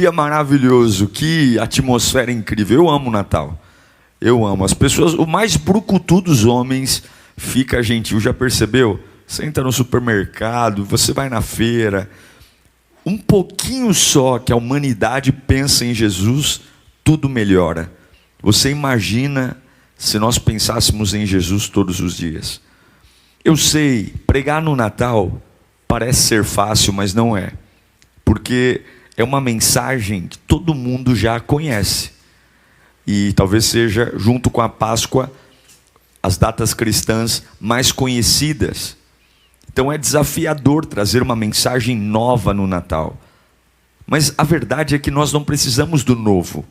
Dia maravilhoso, que atmosfera incrível. Eu amo o Natal. Eu amo. As pessoas, o mais brucutu dos homens fica gentil. Já percebeu? Você entra no supermercado, você vai na feira. Um pouquinho só que a humanidade pensa em Jesus, tudo melhora. Você imagina se nós pensássemos em Jesus todos os dias? Eu sei, pregar no Natal parece ser fácil, mas não é. Porque é uma mensagem que todo mundo já conhece. E talvez seja, junto com a Páscoa, as datas cristãs mais conhecidas. Então é desafiador trazer uma mensagem nova no Natal. Mas a verdade é que nós não precisamos do novo.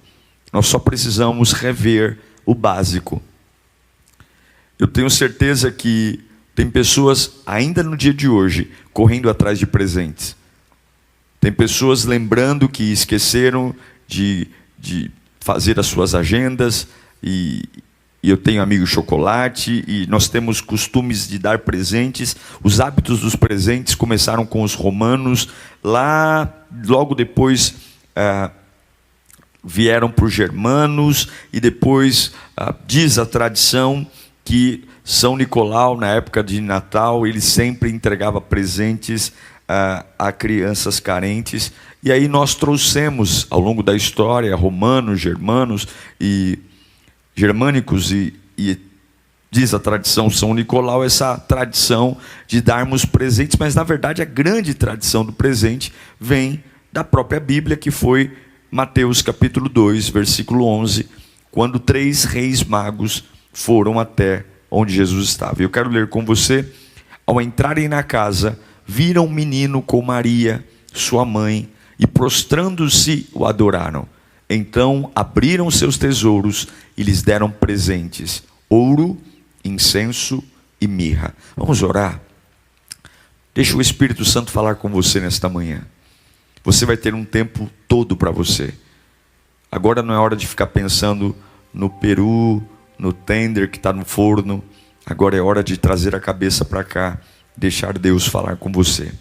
Nós só precisamos rever o básico. Eu tenho certeza que tem pessoas, ainda no dia de hoje, correndo atrás de presentes. Tem pessoas lembrando que esqueceram de fazer as suas agendas. E eu tenho amigo chocolate, e nós temos costumes de dar presentes. Os hábitos dos presentes começaram com os romanos. Lá, logo depois, vieram para os germanos. E depois, diz a tradição que São Nicolau, na época de Natal, ele sempre entregava presentes a crianças carentes. E aí nós trouxemos, ao longo da história, romanos, germânicos e diz a tradição São Nicolau, essa tradição de darmos presentes. Mas na verdade a grande tradição do presente vem da própria Bíblia, que foi Mateus capítulo 2, versículo 11, quando 3 reis magos foram até onde Jesus estava. Eu quero ler com você. Ao entrarem na casa, viram um menino com Maria, sua mãe, e prostrando-se o adoraram. Então abriram seus tesouros e lhes deram presentes: ouro, incenso e mirra. Vamos orar? Deixa o Espírito Santo falar com você nesta manhã. Você vai ter um tempo todo para você. Agora não é hora de ficar pensando no peru, no tender que está no forno. Agora é hora de trazer a cabeça para cá, deixar Deus falar com você.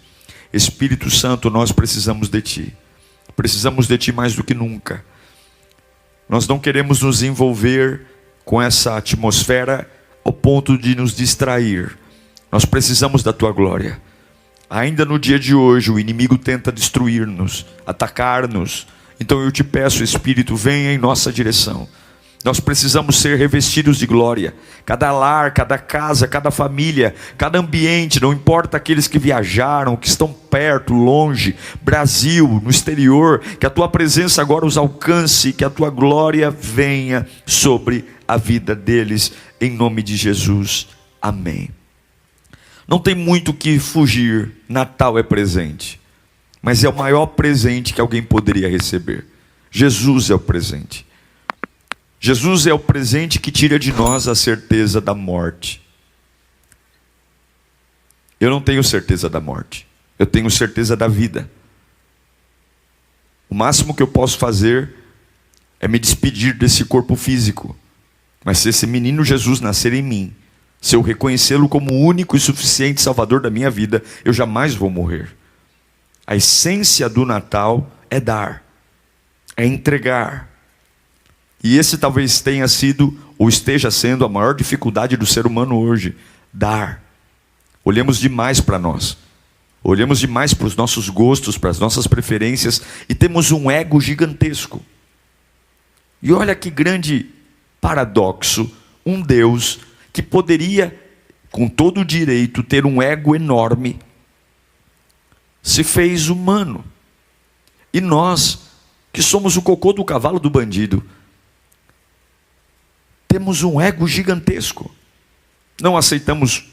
Espírito Santo, nós precisamos de Ti. Precisamos de Ti mais do que nunca. Nós não queremos nos envolver com essa atmosfera ao ponto de nos distrair. Nós precisamos da Tua glória. Ainda no dia de hoje, o inimigo tenta destruir-nos, atacar-nos. Então eu te peço, Espírito, venha em nossa direção. Nós precisamos ser revestidos de glória. Cada lar, cada casa, cada família, cada ambiente, não importa aqueles que viajaram, que estão perto, longe, Brasil, no exterior, que a Tua presença agora os alcance, que a Tua glória venha sobre a vida deles, em nome de Jesus. Amém. Não tem muito o que fugir. Natal é presente, mas é o maior presente que alguém poderia receber. Jesus é o presente. Jesus é o presente que tira de nós a certeza da morte. Eu não tenho certeza da morte. Eu tenho certeza da vida. O máximo que eu posso fazer é me despedir desse corpo físico. Mas se esse menino Jesus nascer em mim, se eu reconhecê-lo como o único e suficiente Salvador da minha vida, eu jamais vou morrer. A essência do Natal é dar, é entregar. E esse talvez tenha sido, ou esteja sendo, a maior dificuldade do ser humano hoje: dar. Olhamos demais para nós, olhamos demais para os nossos gostos, para as nossas preferências, e temos um ego gigantesco. E olha que grande paradoxo: um Deus que poderia, com todo o direito, ter um ego enorme, se fez humano. E nós, que somos o cocô do cavalo do bandido, temos um ego gigantesco. Não aceitamos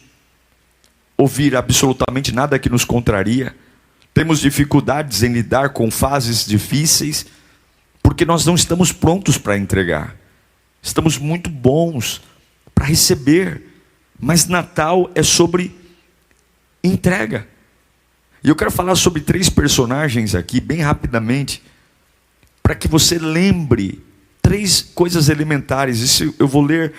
ouvir absolutamente nada que nos contraria. Temos dificuldades em lidar com fases difíceis, porque nós não estamos prontos para entregar. Estamos muito bons para receber. Mas Natal é sobre entrega. E eu quero falar sobre 3 personagens aqui, bem rapidamente, para que você lembre 3 coisas elementares. Isso eu vou ler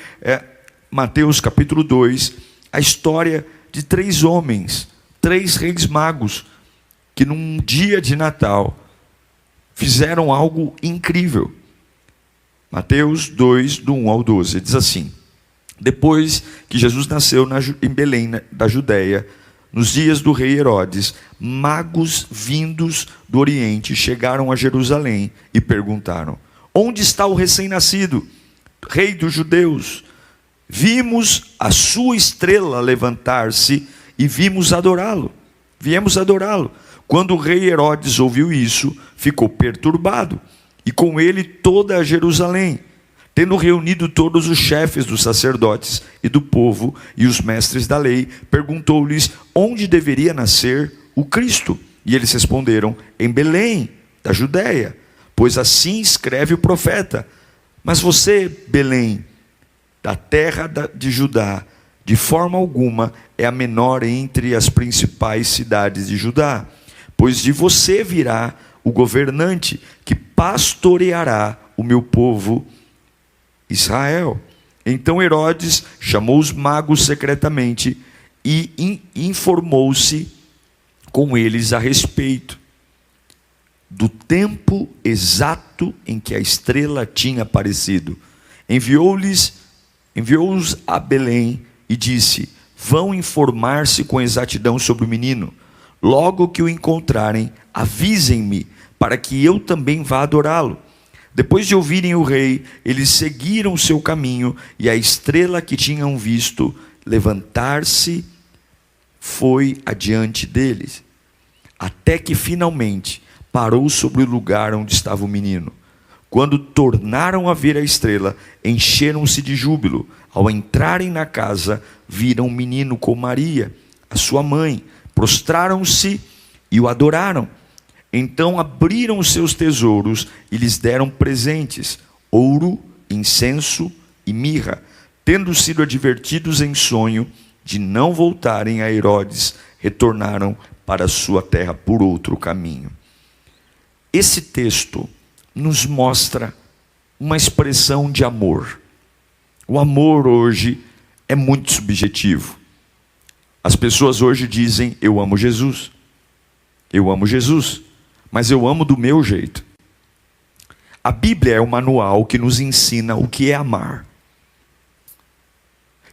Mateus capítulo 2, a história de 3 homens, 3 reis magos, que num dia de Natal fizeram algo incrível. Mateus 2, do 1 ao 12, diz assim: depois que Jesus nasceu em Belém, da Judéia, nos dias do rei Herodes, magos vindos do Oriente chegaram a Jerusalém e perguntaram: onde está o recém-nascido, rei dos judeus? Vimos a sua estrela levantar-se e viemos adorá-lo. Quando o rei Herodes ouviu isso, ficou perturbado, e com ele toda a Jerusalém. Tendo reunido todos os chefes dos sacerdotes e do povo e os mestres da lei, perguntou-lhes onde deveria nascer o Cristo. E eles responderam: em Belém, da Judéia, pois assim escreve o profeta: mas você, Belém, da terra de Judá, de forma alguma é a menor entre as principais cidades de Judá, pois de você virá o governante que pastoreará o meu povo Israel. Então Herodes chamou os magos secretamente e informou-se com eles a respeito do tempo exato em que a estrela tinha aparecido. Enviou-os a Belém e disse: vão informar-se com exatidão sobre o menino. Logo que o encontrarem, avisem-me, para que eu também vá adorá-lo. Depois de ouvirem o rei, eles seguiram o seu caminho, e a estrela que tinham visto levantar-se foi adiante deles, até que finalmente parou sobre o lugar onde estava o menino. Quando tornaram a ver a estrela, encheram-se de júbilo. Ao entrarem na casa, viram o menino com Maria, a sua mãe, prostraram-se e o adoraram. Então abriram os seus tesouros e lhes deram presentes: ouro, incenso e mirra, tendo sido advertidos em sonho de não voltarem a Herodes, retornaram para a sua terra por outro caminho. Esse texto nos mostra uma expressão de amor. O amor hoje é muito subjetivo. As pessoas hoje dizem: eu amo Jesus, mas eu amo do meu jeito. A Bíblia é o manual que nos ensina o que é amar.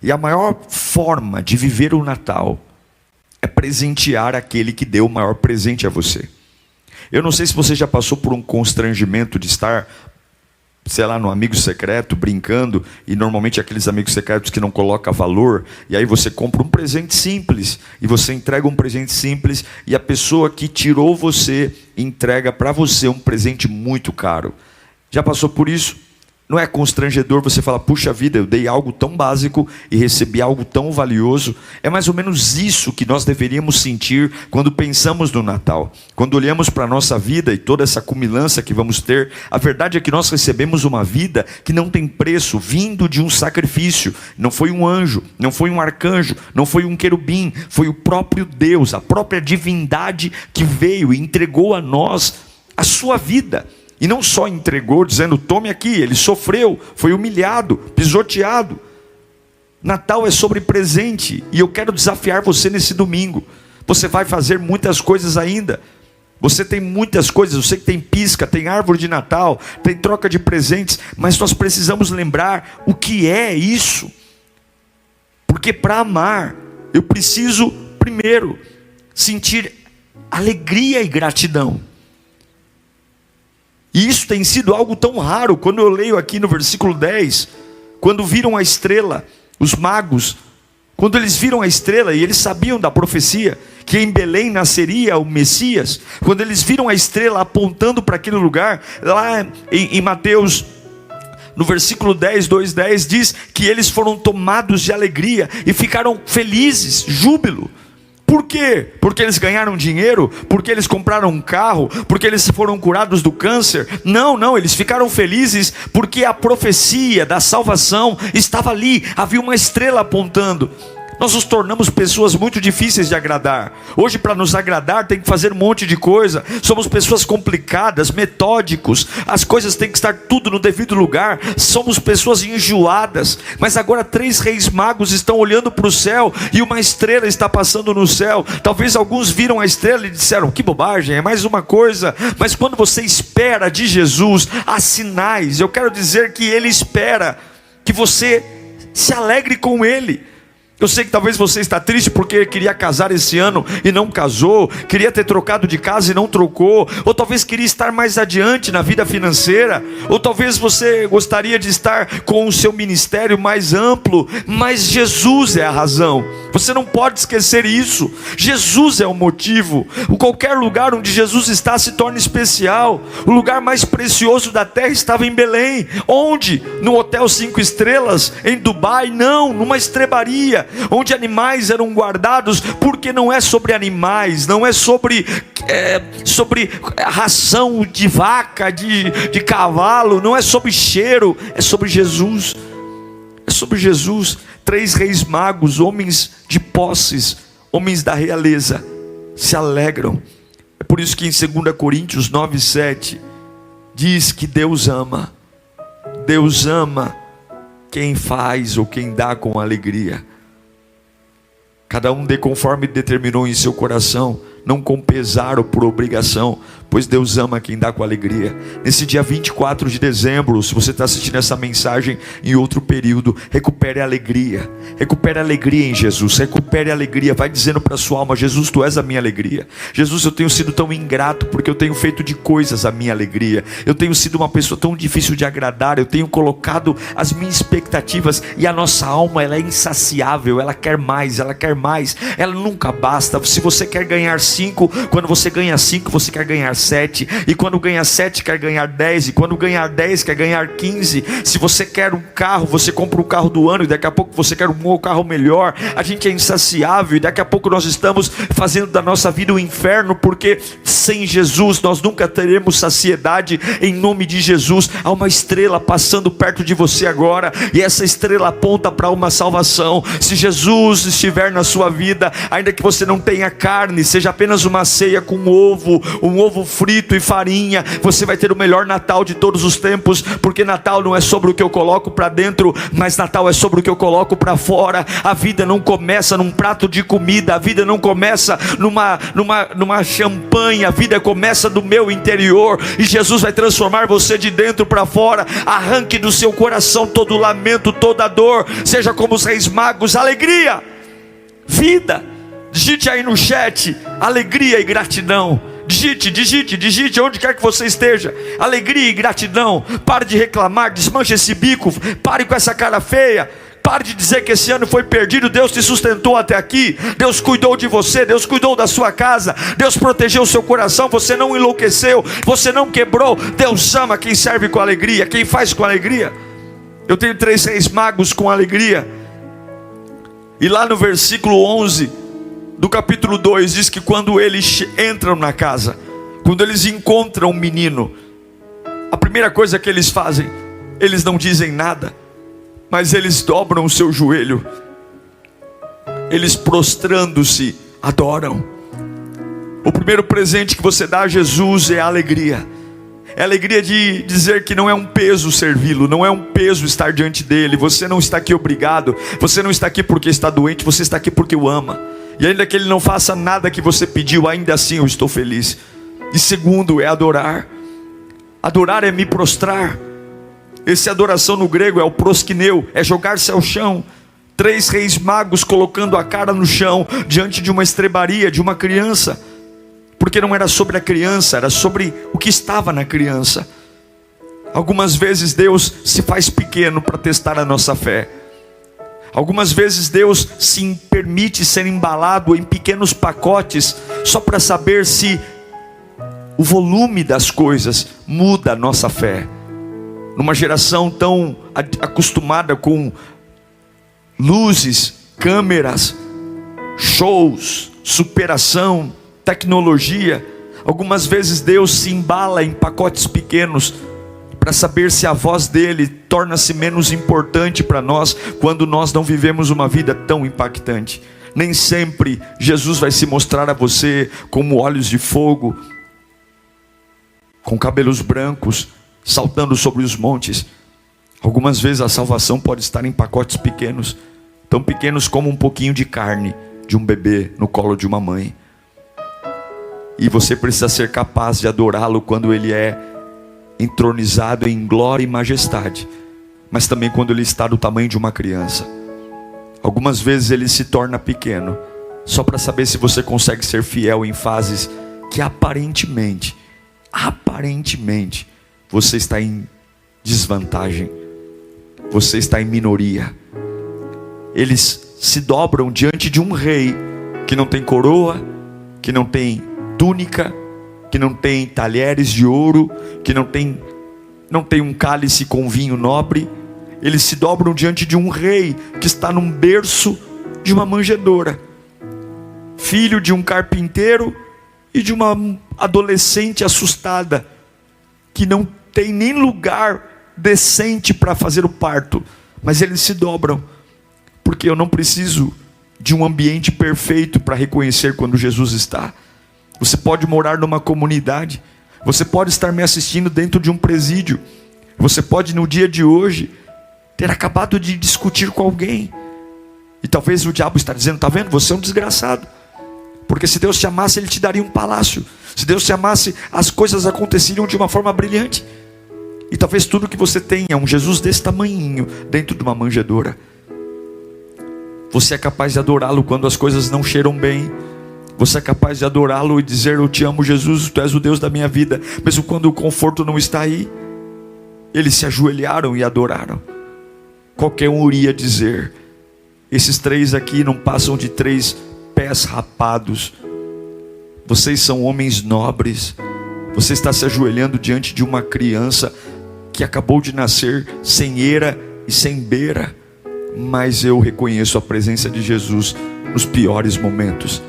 E a maior forma de viver o Natal é presentear aquele que deu o maior presente a você. Eu não sei se você já passou por um constrangimento de estar, sei lá, no amigo secreto, brincando, e normalmente aqueles amigos secretos que não colocam valor, e aí você compra um presente simples, e você entrega um presente simples, e a pessoa que tirou você, entrega para você um presente muito caro. Já passou por isso? Não é constrangedor você falar: puxa vida, eu dei algo tão básico e recebi algo tão valioso? É mais ou menos isso que nós deveríamos sentir quando pensamos no Natal. Quando olhamos para a nossa vida e toda essa cumilança que vamos ter, a verdade é que nós recebemos uma vida que não tem preço, vindo de um sacrifício. Não foi um anjo, não foi um arcanjo, não foi um querubim, foi o próprio Deus, a própria divindade que veio e entregou a nós a sua vida. E não só entregou dizendo: tome aqui. Ele sofreu, foi humilhado, pisoteado. Natal é sobre presente. E eu quero desafiar você nesse domingo. Você vai fazer muitas coisas ainda. Você tem muitas coisas. Eu sei que tem pisca, tem árvore de Natal, tem troca de presentes. Mas nós precisamos lembrar o que é isso. Porque para amar, eu preciso primeiro sentir alegria e gratidão. E isso tem sido algo tão raro. Quando eu leio aqui no versículo 10, quando viram a estrela, os magos, quando eles viram a estrela, e eles sabiam da profecia, que em Belém nasceria o Messias, quando eles viram a estrela apontando para aquele lugar, lá em Mateus, no versículo 10, 2:10, diz que eles foram tomados de alegria, e ficaram felizes, júbilo. Por quê? Porque eles ganharam dinheiro? Porque eles compraram um carro? Porque eles foram curados do câncer? Não, eles ficaram felizes porque a profecia da salvação estava ali, havia uma estrela apontando. Nós nos tornamos pessoas muito difíceis de agradar. Hoje, para nos agradar, tem que fazer um monte de coisa. Somos pessoas complicadas, metódicos. As coisas têm que estar tudo no devido lugar. Somos pessoas enjoadas. Mas agora 3 reis magos estão olhando para o céu e uma estrela está passando no céu. Talvez alguns viram a estrela e disseram: que bobagem, é mais uma coisa. Mas quando você espera de Jesus, há sinais. Eu quero dizer que Ele espera que você se alegre com Ele. Eu sei que talvez você está triste porque queria casar esse ano e não casou, queria ter trocado de casa e não trocou, ou talvez queria estar mais adiante na vida financeira, ou talvez você gostaria de estar com o seu ministério mais amplo, mas Jesus é a razão. Você não pode esquecer isso. Jesus é o motivo. Qualquer lugar onde Jesus está se torna especial. O lugar mais precioso da terra estava em Belém. Onde? No hotel 5 estrelas, em Dubai? Não, numa estrebaria, onde animais eram guardados, porque não é sobre animais, não é sobre ração de vaca, de cavalo, não é sobre cheiro, é sobre Jesus. É sobre Jesus. 3 reis magos, homens de posses, homens da realeza, se alegram. É por isso que em 2 Coríntios 9:7 diz que Deus ama quem faz ou quem dá com alegria. Cada um dê conforme determinou em seu coração, não com pesar ou por obrigação, pois Deus ama quem dá com alegria. Nesse dia 24 de dezembro, se você está assistindo essa mensagem em outro período, recupere a alegria em Jesus, recupere a alegria. Vai dizendo para a sua alma: Jesus, tu és a minha alegria. Jesus, eu tenho sido tão ingrato porque eu tenho feito de coisas a minha alegria. Eu tenho sido uma pessoa tão difícil de agradar. Eu tenho colocado as minhas expectativas, e a nossa alma, ela é insaciável, ela quer mais, ela nunca basta. Se você quer ganhar 5, quando você ganha 5, você quer ganhar 7, e quando ganha 7 quer ganhar 10, e quando ganhar 10 quer ganhar 15. Se você quer um carro, você compra o carro do ano, e daqui a pouco você quer um carro melhor. A gente é insaciável, e daqui a pouco nós estamos fazendo da nossa vida um inferno, porque sem Jesus nós nunca teremos saciedade. Em nome de Jesus, há uma estrela passando perto de você agora, e essa estrela aponta para uma salvação. Se Jesus estiver na sua vida, ainda que você não tenha carne, seja apenas uma ceia com um ovo frito e farinha, você vai ter o melhor Natal de todos os tempos, porque Natal não é sobre o que eu coloco para dentro, mas Natal é sobre o que eu coloco para fora. A vida não começa num prato de comida, a vida não começa numa champanhe, a vida começa do meu interior, e Jesus vai transformar você de dentro para fora. Arranque do seu coração todo lamento, toda dor, seja como os reis magos, alegria, vida. Digite aí no chat: alegria e gratidão. Digite onde quer que você esteja: alegria e gratidão. Pare de reclamar, desmanche esse bico, pare com essa cara feia. Pare de dizer que esse ano foi perdido. Deus te sustentou até aqui. Deus cuidou de você. Deus cuidou da sua casa. Deus protegeu o seu coração. Você não enlouqueceu. Você não quebrou. Deus ama quem serve com alegria, quem faz com alegria. Eu tenho 3 reis magos com alegria. E lá no versículo 11 do capítulo 2 diz que quando eles entram na casa, quando eles encontram um menino, a primeira coisa que eles fazem, eles não dizem nada, mas eles dobram o seu joelho, eles prostrando-se, adoram. O primeiro presente que você dá a Jesus é a alegria. É a alegria de dizer que não é um peso servi-lo, não é um peso estar diante dele. Você não está aqui obrigado, você não está aqui porque está doente, você está aqui porque o ama. E ainda que ele não faça nada que você pediu, ainda assim eu estou feliz. E segundo é adorar. Adorar é me prostrar. Essa adoração no grego é o proskineu, é jogar-se ao chão. 3 reis magos colocando a cara no chão, diante de uma estrebaria, de uma criança. Porque não era sobre a criança, era sobre o que estava na criança. Algumas vezes Deus se faz pequeno para testar a nossa fé. Algumas vezes Deus se permite ser embalado em pequenos pacotes, só para saber se o volume das coisas muda a nossa fé. Numa geração tão acostumada com luzes, câmeras, shows, superação, tecnologia, algumas vezes Deus se embala em pacotes pequenos para saber se a voz dele torna-se menos importante para nós quando nós não vivemos uma vida tão impactante. Nem sempre Jesus vai se mostrar a você como olhos de fogo, com cabelos brancos, saltando sobre os montes. Algumas vezes a salvação pode estar em pacotes pequenos, tão pequenos como um pouquinho de carne de um bebê no colo de uma mãe. E você precisa ser capaz de adorá-lo quando ele é entronizado em glória e majestade, mas também quando ele está do tamanho de uma criança. Algumas vezes ele se torna pequeno, só para saber se você consegue ser fiel em fases que aparentemente você está em desvantagem, você está em minoria. Eles se dobram diante de um rei que não tem coroa, que não tem túnica, que não tem talheres de ouro, que não tem um cálice com vinho nobre. Eles se dobram diante de um rei que está num berço de uma manjedoura, filho de um carpinteiro e de uma adolescente assustada, que não tem nem lugar decente para fazer o parto. Mas eles se dobram, porque eu não preciso de um ambiente perfeito para reconhecer quando Jesus está. Você pode morar numa comunidade, você pode estar me assistindo dentro de um presídio, você pode no dia de hoje ter acabado de discutir com alguém, e talvez o diabo está dizendo: está vendo, você é um desgraçado, porque se Deus te amasse, Ele te daria um palácio. Se Deus te amasse, as coisas aconteceriam de uma forma brilhante. E talvez tudo que você tenha é um Jesus desse tamanhinho dentro de uma manjedoura. Você é capaz de adorá-lo quando as coisas não cheiram bem. Você é capaz de adorá-lo e dizer: eu te amo, Jesus, tu és o Deus da minha vida, mesmo quando o conforto não está aí. Eles se ajoelharam e adoraram. Qualquer um iria dizer: esses três aqui não passam de 3 pés rapados. Vocês são homens nobres. Você está se ajoelhando diante de uma criança que acabou de nascer sem eira e sem beira. Mas eu reconheço a presença de Jesus nos piores momentos.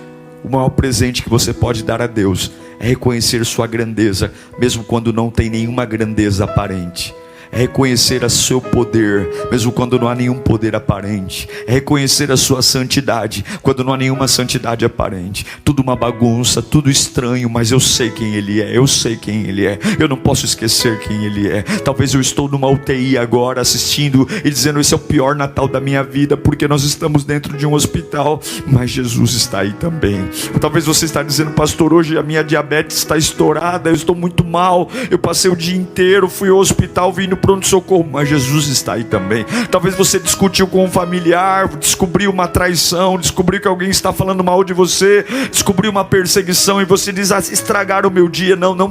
O maior presente que você pode dar a Deus é reconhecer sua grandeza, mesmo quando não tem nenhuma grandeza aparente. É reconhecer o seu poder, mesmo quando não há nenhum poder aparente. É reconhecer a sua santidade, quando não há nenhuma santidade aparente. Tudo uma bagunça, tudo estranho, mas eu sei quem Ele é. Eu sei quem Ele é. Eu não posso esquecer quem Ele é. Talvez eu estou numa UTI agora, assistindo e dizendo: esse é o pior Natal da minha vida, porque nós estamos dentro de um hospital, mas Jesus está aí também. Talvez você está dizendo: pastor, hoje a minha diabetes está estourada, eu estou muito mal, eu passei o dia inteiro, fui ao hospital, vim no pronto-socorro, mas Jesus está aí também. Talvez você discutiu com um familiar, descobriu uma traição, descobriu que alguém está falando mal de você, descobriu uma perseguição e você diz: estragaram o meu dia. Não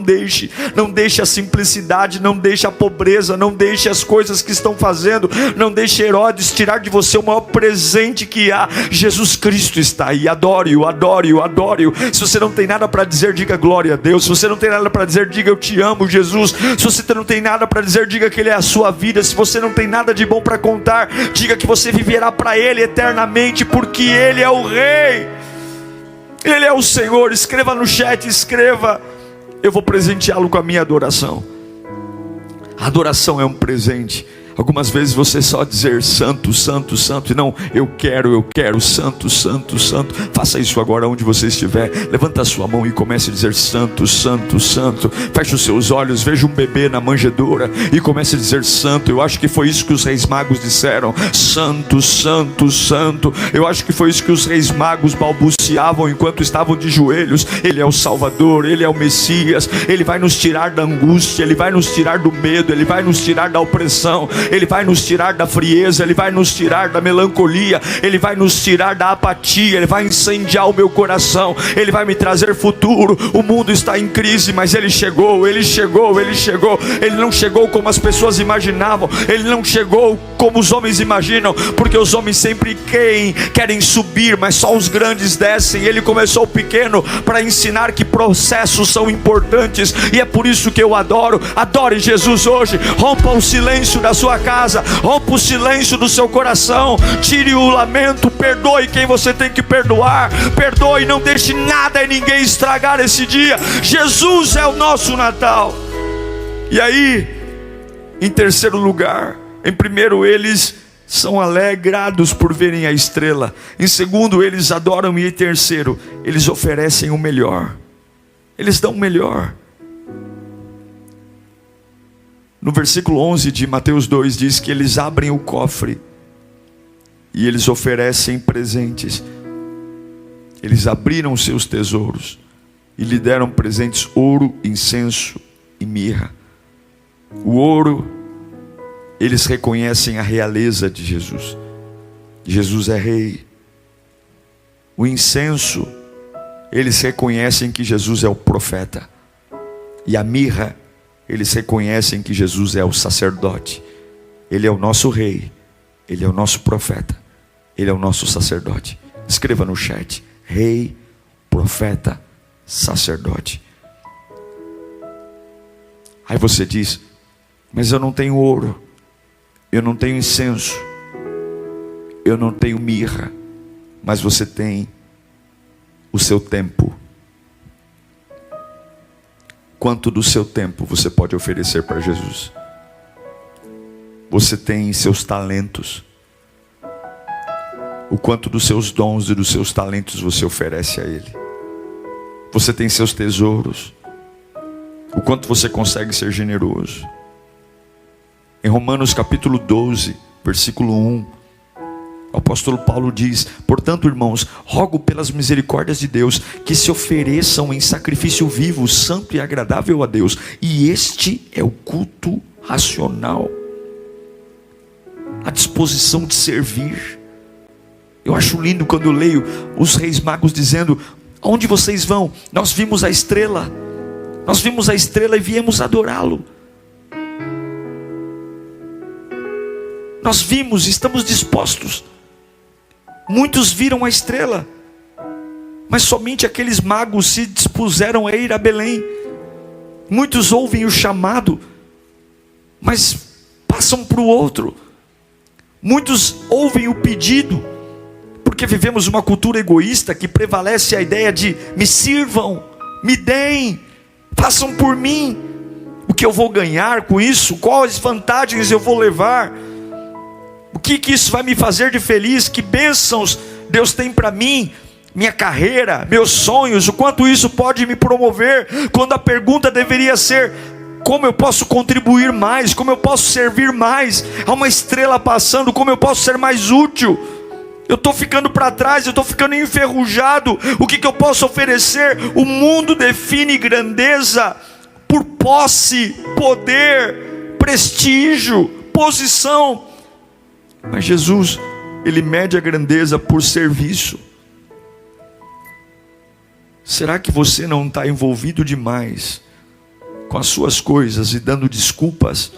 deixe a simplicidade, não deixe a pobreza, não deixe as coisas que estão fazendo, não deixe Herodes tirar de você o maior presente que há. Jesus Cristo está aí. Adore-o, adore-o, adore-o. Se você não tem nada para dizer, diga glória a Deus. Se você não tem nada para dizer, diga: eu te amo, Jesus. Se você não tem nada para dizer, diga que Ele é a sua vida. Se você não tem nada de bom para contar, diga que você viverá para Ele eternamente, porque Ele é o Rei, Ele é o Senhor. Escreva no chat, escreva: eu vou presenteá-lo com a minha adoração. A adoração é um presente. Algumas vezes você só dizer: santo, santo, santo, e não: eu quero, santo, santo, santo. Faça isso agora onde você estiver. Levanta a sua mão e comece a dizer: santo, santo, santo. Feche os seus olhos, veja um bebê na manjedoura e comece a dizer: santo. Eu acho que foi isso que os reis magos disseram: santo, santo, santo. Eu acho que foi isso que os reis magos balbuciavam enquanto estavam de joelhos. Ele é o Salvador, Ele é o Messias. Ele vai nos tirar da angústia, Ele vai nos tirar do medo, Ele vai nos tirar da opressão, Ele vai nos tirar da frieza, Ele vai nos tirar da melancolia, Ele vai nos tirar da apatia, Ele vai incendiar o meu coração, Ele vai me trazer futuro. O mundo está em crise, mas Ele chegou, Ele chegou, Ele chegou. Ele não chegou como as pessoas imaginavam, Ele não chegou como os homens imaginam, porque os homens sempre querem subir, mas só os grandes descem. Ele começou pequeno para ensinar que processos são importantes, e é por isso que eu adoro. Adore Jesus hoje. Rompa o silêncio da sua casa, rompa o silêncio do seu coração, tire o lamento, perdoe quem você tem que perdoar, perdoe, não deixe nada e ninguém estragar esse dia. Jesus é o nosso Natal. E aí Em terceiro lugar, em primeiro, eles são alegrados por verem a estrela. Em segundo, eles adoram. E em terceiro, eles oferecem o melhor. Eles dão o melhor. No versículo 11 de Mateus 2 diz que eles abrem o cofre e eles oferecem presentes. Eles abriram seus tesouros e lhe deram presentes: ouro, incenso e mirra. O ouro, eles reconhecem a realeza de Jesus. Jesus é rei. O incenso, eles reconhecem que Jesus é o profeta. E a mirra, eles reconhecem que Jesus é o sacerdote. Ele é o nosso rei, ele é o nosso profeta, ele é o nosso sacerdote. Escreva no chat: rei, profeta, sacerdote. Aí você diz: mas eu não tenho ouro, eu não tenho incenso, eu não tenho mirra. Mas você tem o seu tempo. Quanto do seu tempo você pode oferecer para Jesus? Você tem seus talentos. O quanto dos seus dons e dos seus talentos você oferece a Ele? Você tem seus tesouros. O quanto você consegue ser generoso? Em Romanos capítulo 12, versículo 1, o apóstolo Paulo diz: portanto, irmãos, rogo pelas misericórdias de Deus que se ofereçam em sacrifício vivo, santo e agradável a Deus, e este é o culto racional, a disposição de servir. Eu acho lindo quando eu leio os reis magos dizendo: aonde vocês vão? Nós vimos a estrela, nós vimos a estrela e viemos adorá-lo. Nós vimos, estamos dispostos. Muitos viram a estrela, mas somente aqueles magos se dispuseram a ir a Belém. Muitos ouvem o chamado, mas passam para o outro. Muitos ouvem o pedido, porque vivemos uma cultura egoísta que prevalece a ideia de: me sirvam, me deem, façam por mim. O que eu vou ganhar com isso? Quais vantagens eu vou levar? O que isso vai me fazer de feliz? Que bênçãos Deus tem para mim? Minha carreira, meus sonhos, o quanto isso pode me promover? Quando a pergunta deveria ser: como eu posso contribuir mais? Como eu posso servir mais? Há uma estrela passando, como eu posso ser mais útil? Eu estou ficando para trás, eu estou ficando enferrujado. O que eu posso oferecer? O mundo define grandeza por posse, poder, prestígio, posição. Mas Jesus, Ele mede a grandeza por serviço. Será que você não está envolvido demais com as suas coisas e dando desculpas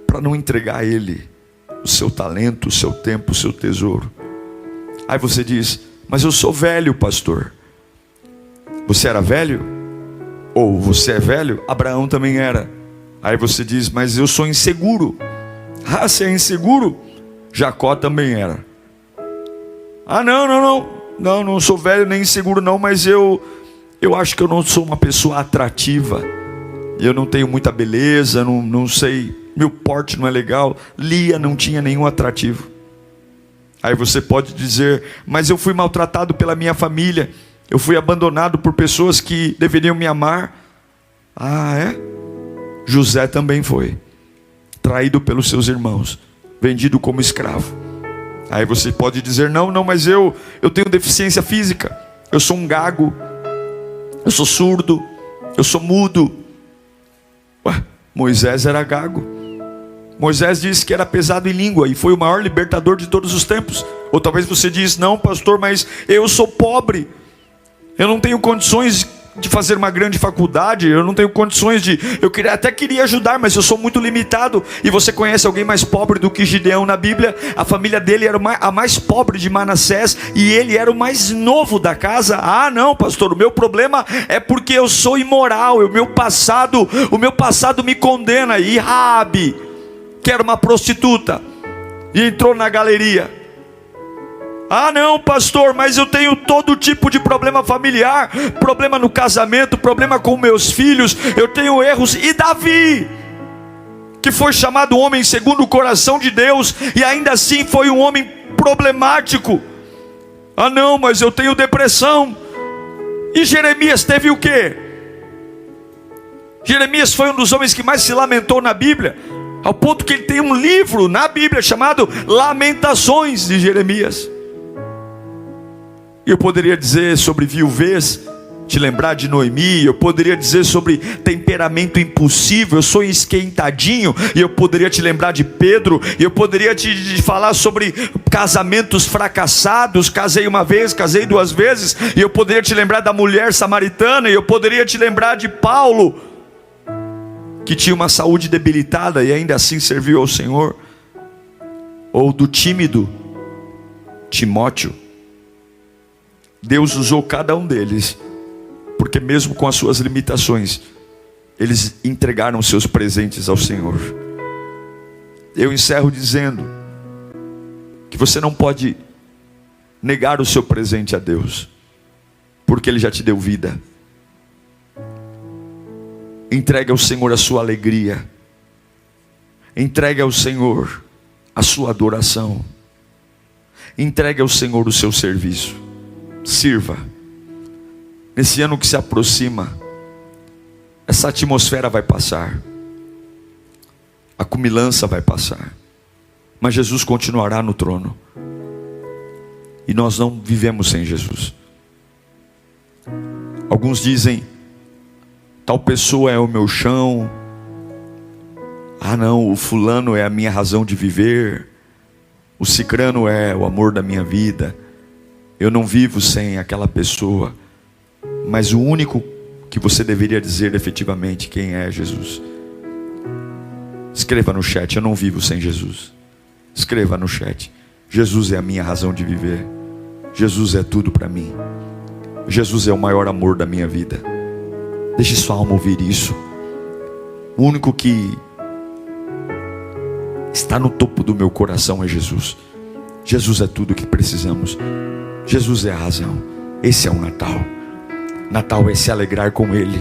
para não entregar a Ele o seu talento, o seu tempo, o seu tesouro? Aí você diz: mas eu sou velho, pastor. Você era velho? Ou você é velho? Abraão também era. Aí você diz: mas eu sou inseguro. Ah, você é inseguro? Jacó também era. Ah, não sou velho nem inseguro não, mas eu acho que eu não sou uma pessoa atrativa. Eu não tenho muita beleza, não sei, meu porte não é legal. Lia não tinha nenhum atrativo. Aí você pode dizer: mas eu fui maltratado pela minha família, eu fui abandonado por pessoas que deveriam me amar. Ah, é? José também foi traído pelos seus irmãos, vendido como escravo. Aí você pode dizer: não, mas eu tenho deficiência física, eu sou um gago, eu sou surdo, eu sou mudo. Ué, Moisés era gago. Moisés disse que era pesado em língua e foi o maior libertador de todos os tempos. Ou talvez você diz: não, pastor, mas eu sou pobre, eu não tenho condições de fazer uma grande faculdade, eu não tenho condições de... até queria ajudar, mas eu sou muito limitado. E você conhece alguém mais pobre do que Gideão na Bíblia? A família dele era a mais pobre de Manassés, e ele era o mais novo da casa. Ah, não, pastor, o meu problema é porque eu sou imoral, o meu passado me condena. E Raabe, que era uma prostituta, e entrou na galeria. Ah não, pastor, mas eu tenho todo tipo de problema familiar, problema no casamento, problema com meus filhos, eu tenho erros. E Davi, que foi chamado homem segundo o coração de Deus, e ainda assim foi um homem problemático. Ah não, mas eu tenho depressão. E Jeremias teve o quê? Jeremias foi um dos homens que mais se lamentou na Bíblia, ao ponto que ele tem um livro na Bíblia chamado Lamentações de Jeremias. Eu poderia dizer sobre viuvez, te lembrar de Noemi. Eu poderia dizer sobre temperamento impulsivo, eu sou esquentadinho. E eu poderia te lembrar de Pedro. E eu poderia te falar sobre casamentos fracassados. Casei uma vez, casei duas vezes. E eu poderia te lembrar da mulher samaritana. E eu poderia te lembrar de Paulo, que tinha uma saúde debilitada e ainda assim serviu ao Senhor. Ou do tímido Timóteo. Deus usou cada um deles, porque mesmo com as suas limitações, eles entregaram seus presentes ao Senhor. Eu encerro dizendo que você não pode negar o seu presente a Deus, porque Ele já te deu vida. Entregue ao Senhor a sua alegria, entregue ao Senhor a sua adoração, entregue ao Senhor o seu serviço. Sirva. Nesse ano que se aproxima, essa atmosfera vai passar, a cumilança vai passar, mas Jesus continuará no trono. E nós não vivemos sem Jesus. Alguns dizem: tal pessoa é o meu chão. Ah não, o fulano é a minha razão de viver. O cicrano é o amor da minha vida. Eu não vivo sem aquela pessoa. Mas o único que você deveria dizer efetivamente quem é Jesus. Escreva no chat: eu não vivo sem Jesus. Escreva no chat: Jesus é a minha razão de viver. Jesus é tudo para mim. Jesus é o maior amor da minha vida. Deixe sua alma ouvir isso. O único que está no topo do meu coração é Jesus. Jesus é tudo o que precisamos. Jesus é a razão. Esse é o Natal. Natal é se alegrar com Ele.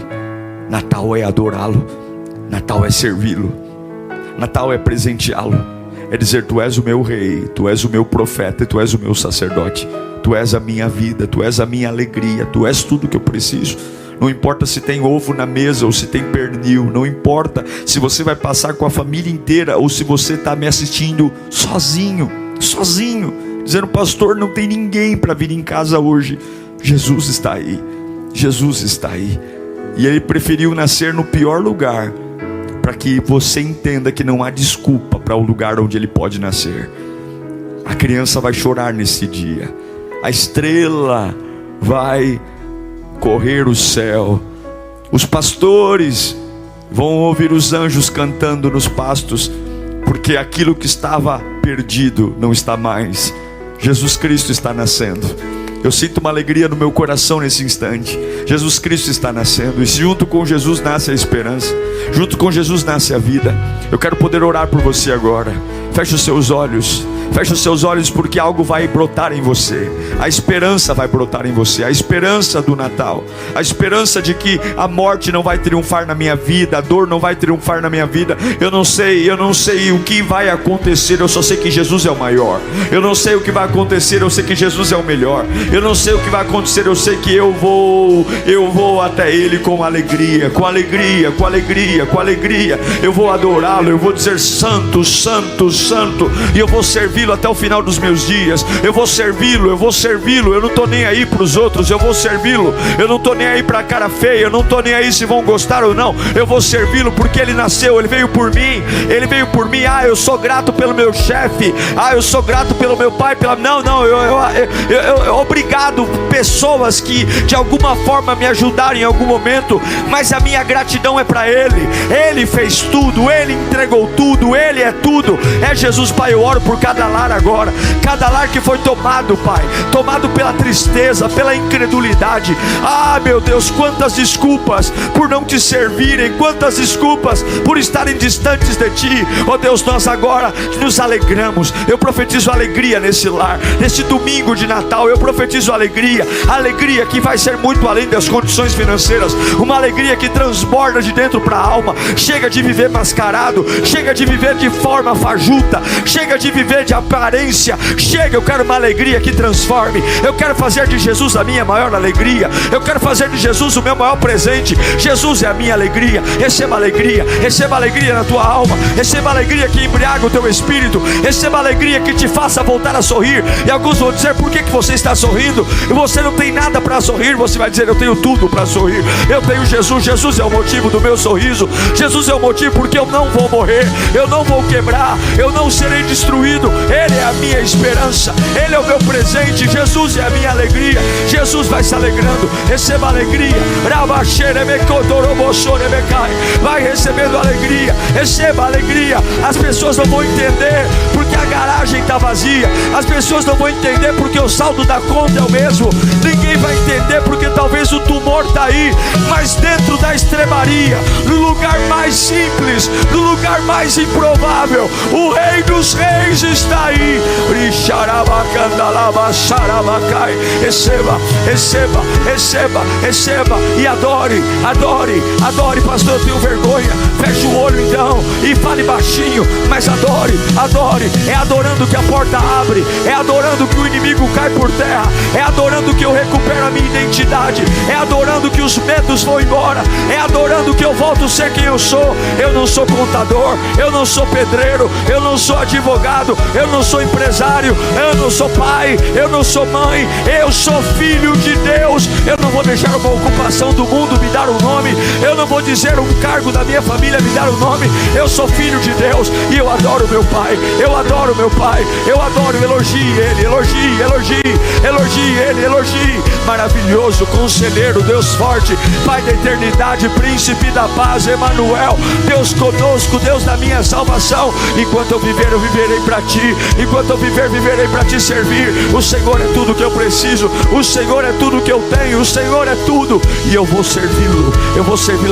Natal é adorá-lo. Natal é servi-lo. Natal é presenteá-lo. É dizer: tu és o meu rei, tu és o meu profeta, tu és o meu sacerdote. Tu és a minha vida, tu és a minha alegria, tu és tudo que eu preciso. Não importa se tem ovo na mesa ou se tem pernil. Não importa se você vai passar com a família inteira ou se você está me assistindo sozinho, dizendo: pastor, não tem ninguém para vir em casa hoje. Jesus está aí. Jesus está aí. E Ele preferiu nascer no pior lugar, para que você entenda que não há desculpa para o lugar onde Ele pode nascer. A criança vai chorar nesse dia. A estrela vai correr o céu. Os pastores vão ouvir os anjos cantando nos pastos, porque aquilo que estava perdido não está mais. Jesus Cristo está nascendo. Eu sinto uma alegria no meu coração nesse instante. Jesus Cristo está nascendo. E junto com Jesus nasce a esperança. Junto com Jesus nasce a vida. Eu quero poder orar por você agora. Feche os seus olhos. Feche os seus olhos, porque algo vai brotar em você. A esperança vai brotar em você. A esperança do Natal. A esperança de que a morte não vai triunfar na minha vida. A dor não vai triunfar na minha vida. Eu não sei o que vai acontecer. Eu só sei que Jesus é o maior. Eu não sei o que vai acontecer. Eu sei que Jesus é o melhor. Eu não sei o que vai acontecer. Eu sei que eu vou até Ele com alegria. Com alegria, com alegria, com alegria. Eu vou adorá-lo. Eu vou dizer: santo, santo, santo. E eu vou servir até o final dos meus dias. Eu vou servi-lo, eu vou servi-lo. Eu não estou nem aí para os outros, eu vou servi-lo. Eu não estou nem aí para a cara feia, eu não estou nem aí se vão gostar ou não. Eu vou servi-lo porque Ele nasceu, Ele veio por mim. Ele veio por mim. Ah, eu sou grato pelo meu chefe. Ah, eu sou grato pelo meu pai. Obrigado pessoas que de alguma forma me ajudaram em algum momento, mas a minha gratidão é para Ele. Ele fez tudo, Ele entregou tudo, Ele é tudo. É Jesus, Pai, eu oro por cada cada lar agora, cada lar que foi tomado, Pai, tomado pela tristeza, pela incredulidade. Ah, meu Deus, quantas desculpas por não te servirem, quantas desculpas por estarem distantes de ti. Ó Deus, nós agora nos alegramos. Eu profetizo alegria nesse lar, nesse domingo de Natal. Eu profetizo alegria, alegria que vai ser muito além das condições financeiras, uma alegria que transborda de dentro para a alma. Chega de viver mascarado, chega de viver de forma fajuta, chega de viver de aparência. Chega, eu quero uma alegria que transforme. Eu quero fazer de Jesus a minha maior alegria. Eu quero fazer de Jesus o meu maior presente. Jesus é a minha alegria. Receba alegria na tua alma. Receba alegria que embriaga o teu espírito. Receba alegria que te faça voltar a sorrir. E alguns vão dizer: por que você está sorrindo? E você não tem nada para sorrir. Você vai dizer: eu tenho tudo para sorrir. Eu tenho Jesus. Jesus é o motivo do meu sorriso. Jesus é o motivo porque eu não vou morrer, eu não vou quebrar, eu não serei destruído. Ele é a minha esperança, Ele é o meu presente. Jesus é a minha alegria. Jesus vai se alegrando. Receba alegria. Vai recebendo alegria. Receba alegria. As pessoas não vão entender porque a garagem está vazia. As pessoas não vão entender porque o saldo da conta é o mesmo. Ninguém vai entender porque talvez o tumor está aí, mas dentro da estrebaria, no lugar mais simples, no lugar mais improvável, o Rei dos Reis está aí. Receba e adore. Pastor, eu tenho vergonha. Feche o olho então e fale baixinho, mas adore. É adorando que a porta abre, é adorando que o inimigo cai por terra, é adorando que eu recupero a minha identidade, é adorando que os medos vão embora, é adorando que eu volto a ser quem eu sou. Eu não sou contador, eu não sou pedreiro, eu não sou advogado, eu não sou empresário, eu não sou pai, eu não sou mãe, eu sou filho de Deus. Eu não vou deixar uma ocupação do mundo me dar um nome, eu não vou dizer um cargo da minha família me dar um nome. Eu sou filho de Deus e eu adoro meu Pai, eu adoro meu Pai, eu adoro. Elogie Ele, elogie Ele, elogie. Maravilhoso, conselheiro, Deus forte, Pai da eternidade, príncipe da paz, Emanuel, Deus conosco, Deus da minha salvação. Enquanto eu viver, eu viverei para ti. Enquanto eu viver, viverei para te servir. O Senhor é tudo que eu preciso, o Senhor é tudo que eu tenho, o Senhor é tudo, e eu vou servi-lo.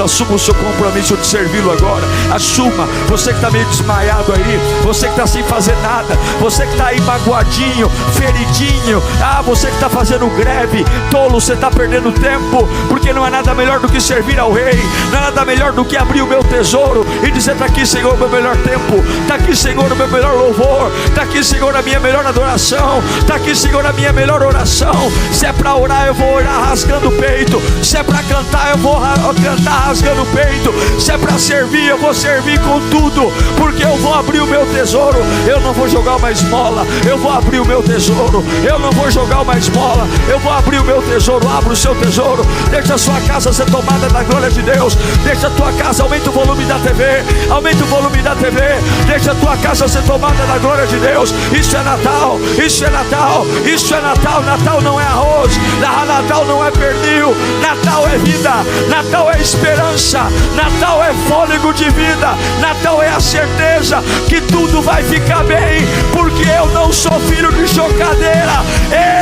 Assuma o seu compromisso de servi-lo agora. Assuma. Você que está meio desmaiado aí, você que está sem fazer nada, você que está aí magoadinho, feridinho, você que está fazendo greve, tolo, você está perdendo tempo, porque não é nada melhor do que servir ao Rei. Não é nada melhor do que abrir o meu tesouro e dizer: está aqui, Senhor, o meu melhor tempo, está aqui, Senhor, o meu melhor louvor, está aqui, Senhor, a minha melhor adoração, está aqui, Senhor, a minha melhor oração. Se é para orar, eu vou orar rasgando o peito. Se é para cantar, eu vou cantar rasgando o peito. Se é para servir, eu vou servir com tudo, porque eu vou abrir o meu tesouro. Eu não vou jogar uma esmola, eu vou abrir o meu tesouro. Eu não vou jogar uma esmola, eu vou abrir o meu tesouro. Abra o seu tesouro. Deixa a sua casa ser tomada da glória de Deus. Deixa a tua casa, aumenta o volume da TV, aumenta o volume da TV. Deixa a tua casa ser tomada da glória de Deus. Isso é Natal, isso é Natal, isso é Natal. Natal não é arroz, Natal não é pernil, Natal é vida, Natal é esperança, Natal é fôlego de vida, Natal é a certeza que tudo vai ficar bem, porque eu não sou filho de chocadeira,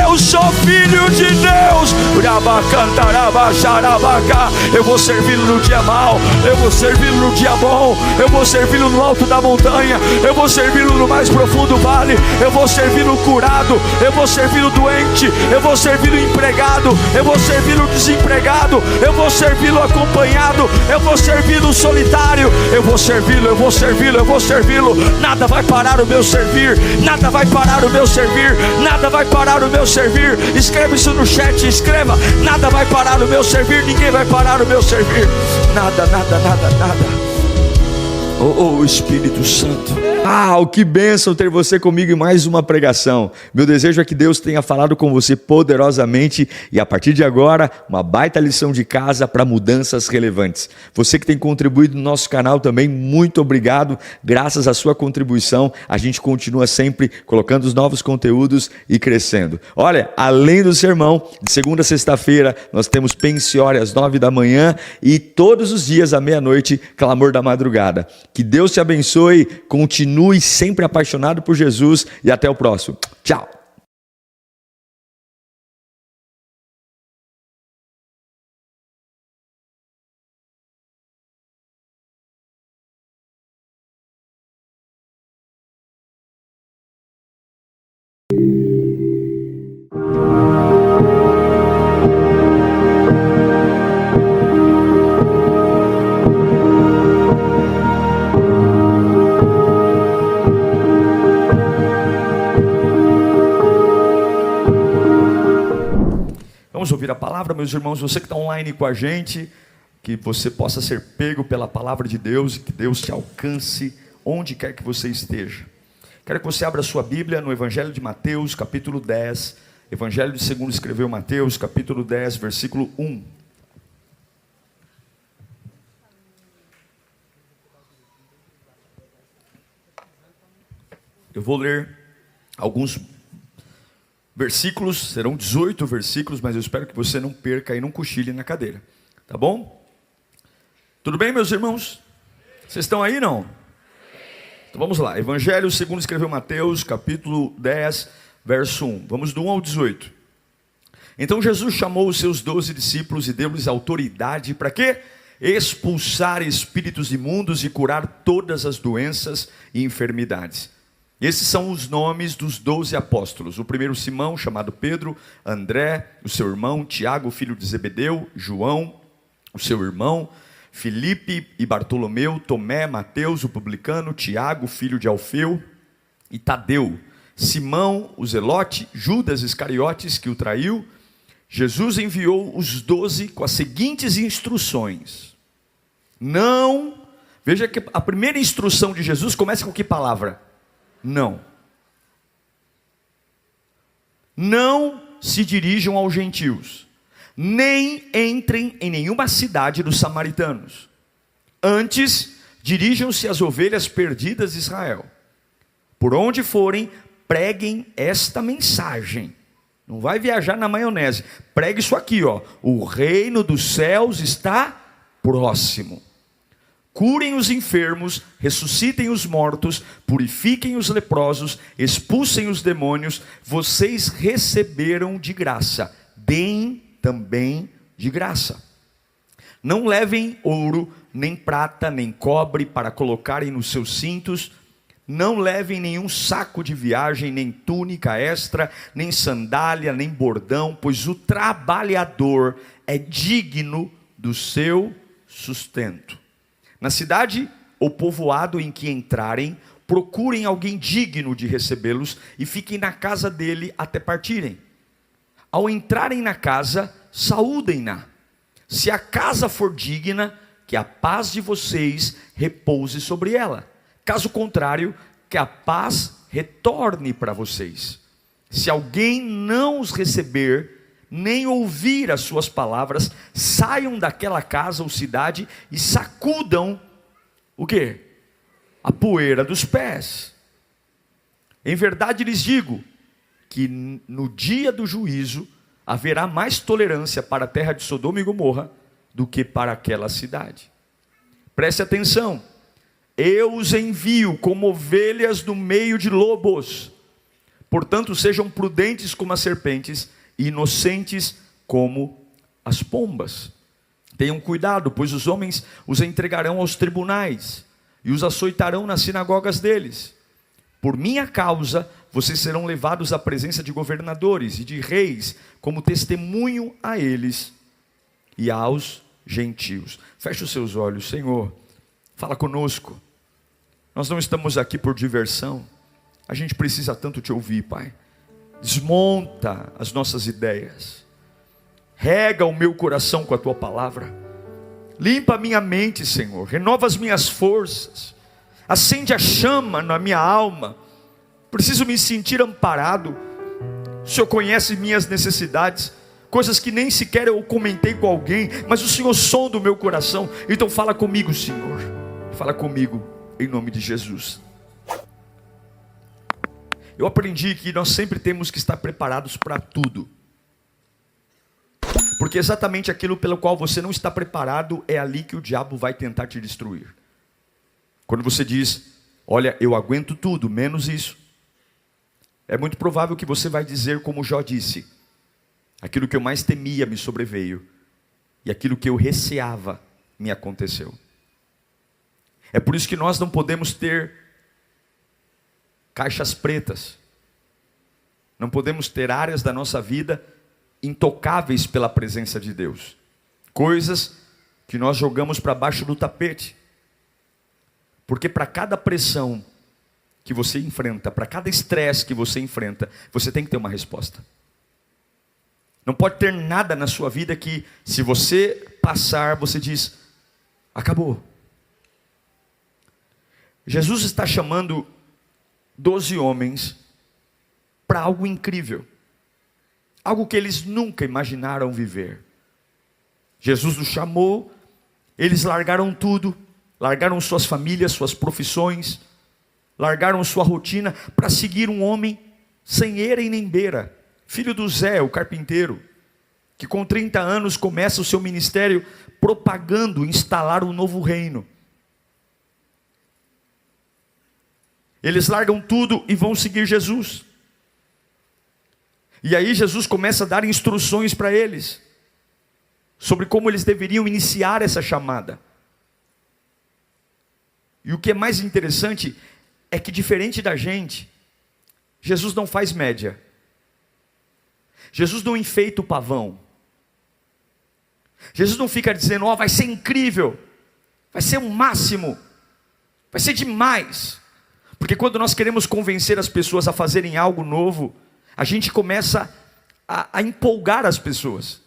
eu sou filho de Deus. Eu vou servi-lo no dia mau, eu vou servi-lo no dia bom, eu vou servi-lo no alto da montanha, eu vou servi-lo no mais profundo vale, eu vou servi-lo curado, eu vou servi-lo doente, eu vou servi-lo empregado, eu vou servi-lo desempregado, eu vou servi-lo acompanhado, eu vou servi-lo solitário, eu vou servi-lo, eu vou servi-lo, eu vou servi-lo. Nada vai parar o meu servir, nada vai parar o meu servir, nada vai parar o meu servir. Escreva isso no chat, escreva: nada vai parar o meu servir, ninguém vai parar o meu servir. Nada. Oh, Espírito Santo. Que bênção ter você comigo em mais uma pregação. Meu desejo é que Deus tenha falado com você poderosamente e a partir de agora, uma baita lição de casa para mudanças relevantes. Você que tem contribuído no nosso canal também, muito obrigado. Graças à sua contribuição, a gente continua sempre colocando os novos conteúdos e crescendo. Olha, além do sermão, de segunda a sexta-feira, nós temos Pensiore às 9 da manhã e todos os dias à meia-noite, Clamor da Madrugada. Que Deus te abençoe, continue continue sempre apaixonado por Jesus e até o próximo. Tchau. Vamos ouvir a palavra, meus irmãos. Você que está online com a gente, que você possa ser pego pela palavra de Deus e que Deus te alcance onde quer que você esteja. Quero que você abra a sua Bíblia no Evangelho de Mateus, capítulo 10. Evangelho de segundo escreveu Mateus, capítulo 10, versículo 1. Eu vou ler alguns versículos, serão 18 versículos, mas eu espero que você não perca e não cochile na cadeira, tá bom? Tudo bem, meus irmãos? Vocês estão aí, não? Então vamos lá, Evangelho segundo escreveu Mateus, capítulo 10, verso 1, vamos do 1 ao 18. Então Jesus chamou os seus 12 discípulos e deu-lhes autoridade para quê? Expulsar espíritos imundos e curar todas as doenças e enfermidades. Esses são os nomes dos 12 apóstolos. O primeiro, Simão, chamado Pedro; André, o seu irmão; Tiago, filho de Zebedeu; João, o seu irmão; Filipe e Bartolomeu; Tomé, Mateus, o publicano; Tiago, filho de Alfeu; e Tadeu; Simão, o zelote; Judas Iscariotes, que o traiu. Jesus enviou os 12 com as seguintes instruções. Veja que a primeira instrução de Jesus começa com que palavra? Não se dirijam aos gentios, nem entrem em nenhuma cidade dos samaritanos. Antes, dirijam-se às ovelhas perdidas de Israel. Por onde forem, preguem esta mensagem. Não vai viajar na maionese. Pregue isso aqui, ó. O reino dos céus está próximo. Curem os enfermos, ressuscitem os mortos, purifiquem os leprosos, expulsem os demônios. Vocês receberam de graça, deem também de graça. Não levem ouro, nem prata, nem cobre para colocarem nos seus cintos. Não levem nenhum saco de viagem, nem túnica extra, nem sandália, nem bordão, pois o trabalhador é digno do seu sustento. Na cidade ou povoado em que entrarem, procurem alguém digno de recebê-los e fiquem na casa dele até partirem. Ao entrarem na casa, saúdem-na. Se a casa for digna, que a paz de vocês repouse sobre ela. Caso contrário, que a paz retorne para vocês. Se alguém não os receber, nem ouvir as suas palavras, saiam daquela casa ou cidade e sacudam o quê? A poeira dos pés. Em verdade lhes digo que no dia do juízo haverá mais tolerância para a terra de Sodoma e Gomorra do que para aquela cidade. Preste atenção. Eu os envio como ovelhas no meio de lobos. Portanto, sejam prudentes como as serpentes e inocentes como as pombas. Tenham cuidado, pois os homens os entregarão aos tribunais e os açoitarão nas sinagogas deles. Por minha causa, vocês serão levados à presença de governadores e de reis, como testemunho a eles e aos gentios. Feche os seus olhos. Senhor, fala conosco. Nós não estamos aqui por diversão. A gente precisa tanto te ouvir, Pai. Desmonta as nossas ideias. Rega o meu coração com a tua palavra. Limpa a minha mente, Senhor. Renova as minhas forças. Acende a chama na minha alma. Preciso me sentir amparado. O Senhor conhece minhas necessidades, coisas que nem sequer eu comentei com alguém, mas o Senhor sonda o meu coração. Então fala comigo, Senhor. Fala comigo, em nome de Jesus. Eu aprendi que nós sempre temos que estar preparados para tudo. Porque exatamente aquilo pelo qual você não está preparado, é ali que o diabo vai tentar te destruir. Quando você diz, olha, eu aguento tudo, menos isso. É muito provável que você vai dizer como Jó disse: aquilo que eu mais temia me sobreveio, e aquilo que eu receava me aconteceu. É por isso que nós não podemos ter caixas pretas. Não podemos ter áreas da nossa vida intocáveis pela presença de Deus. Coisas que nós jogamos para baixo do tapete. Porque para cada pressão que você enfrenta, para cada estresse que você enfrenta, você tem que ter uma resposta. Não pode ter nada na sua vida que, se você passar, você diz: acabou. Jesus está chamando 12 homens para algo incrível, algo que eles nunca imaginaram viver. Jesus os chamou, eles largaram tudo, largaram suas famílias, suas profissões, largaram sua rotina para seguir um homem sem eira e nem beira, filho do Zé, o carpinteiro, que com 30 anos começa o seu ministério propagando, instalar um novo reino. Eles largam tudo e vão seguir Jesus. E aí Jesus começa a dar instruções para eles, sobre como eles deveriam iniciar essa chamada. E o que é mais interessante é que, diferente da gente, Jesus não faz média. Jesus não enfeita o pavão. Jesus não fica dizendo: ó, vai ser incrível, vai ser o máximo, vai ser demais. Porque quando nós queremos convencer as pessoas a fazerem algo novo, a gente começa a empolgar as pessoas.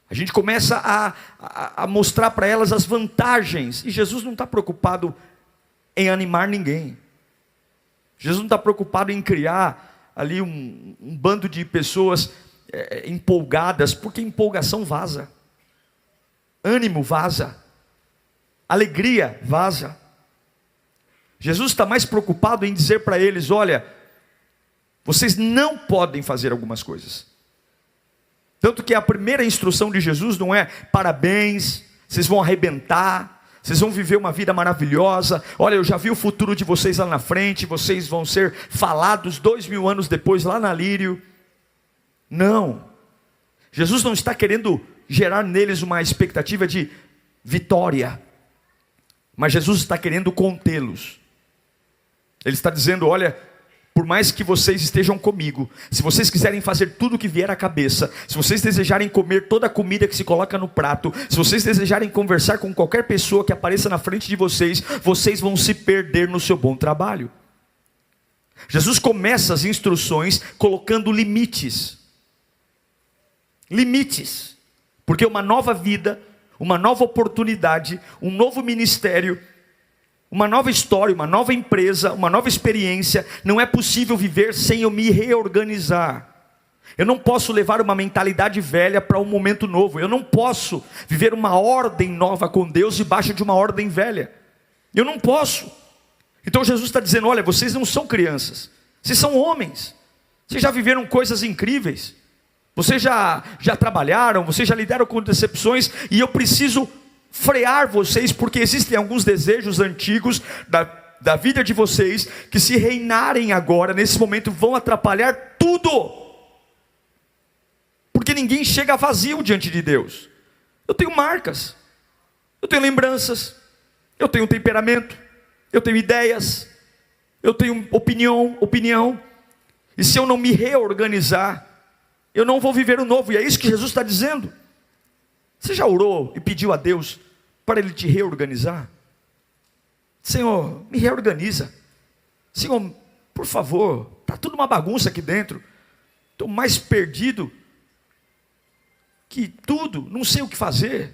A gente começa a mostrar para elas as vantagens. E Jesus não está preocupado em animar ninguém. Jesus não está preocupado em criar ali um bando de pessoas empolgadas, porque empolgação vaza. Ânimo vaza. Alegria vaza. Jesus está mais preocupado em dizer para eles: olha, vocês não podem fazer algumas coisas. Tanto que a primeira instrução de Jesus não é: parabéns, vocês vão arrebentar, vocês vão viver uma vida maravilhosa, olha, eu já vi o futuro de vocês lá na frente, vocês vão ser falados 2000 anos depois lá na Lírio. Não, Jesus não está querendo gerar neles uma expectativa de vitória, mas Jesus está querendo contê-los. Ele está dizendo: olha, por mais que vocês estejam comigo, se vocês quiserem fazer tudo o que vier à cabeça, se vocês desejarem comer toda a comida que se coloca no prato, se vocês desejarem conversar com qualquer pessoa que apareça na frente de vocês, vocês vão se perder no seu bom trabalho. Jesus começa as instruções colocando limites. Limites. Porque uma nova vida, uma nova oportunidade, um novo ministério, uma nova história, uma nova empresa, uma nova experiência, não é possível viver sem eu me reorganizar. Eu não posso levar uma mentalidade velha para um momento novo. Eu não posso viver uma ordem nova com Deus debaixo de uma ordem velha. Eu não posso. Então Jesus está dizendo: olha, vocês não são crianças, vocês são homens. Vocês já viveram coisas incríveis. Vocês já trabalharam, vocês já lidaram com decepções, e eu preciso frear vocês, porque existem alguns desejos antigos da vida de vocês, que se reinarem agora, nesse momento, vão atrapalhar tudo. Porque ninguém chega vazio diante de Deus. Eu tenho marcas, eu tenho lembranças, eu tenho temperamento, eu tenho ideias, eu tenho opinião, e se eu não me reorganizar, eu não vou viver o novo. E é isso que Jesus está dizendo. Você já orou e pediu a Deus para Ele te reorganizar? Senhor, me reorganiza. Senhor, por favor, está tudo uma bagunça aqui dentro. Estou mais perdido que tudo, não sei o que fazer.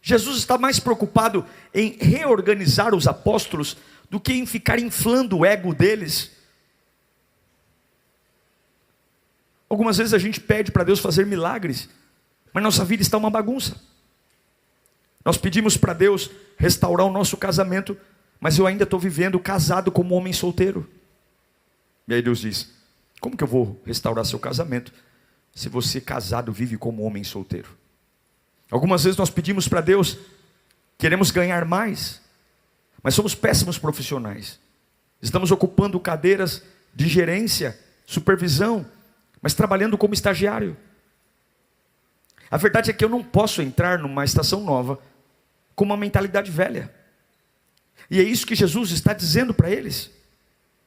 Jesus está mais preocupado em reorganizar os apóstolos do que em ficar inflando o ego deles. Algumas vezes a gente pede para Deus fazer milagres, mas nossa vida está uma bagunça. Nós pedimos para Deus restaurar o nosso casamento, mas eu ainda estou vivendo casado como homem solteiro. E aí Deus diz: como que eu vou restaurar seu casamento se você casado vive como homem solteiro? Algumas vezes nós pedimos para Deus, queremos ganhar mais, mas somos péssimos profissionais. estamos ocupando cadeiras de gerência, supervisão, mas trabalhando como estagiário. A verdade é que eu não posso entrar numa estação nova com uma mentalidade velha. E é isso que Jesus está dizendo para eles.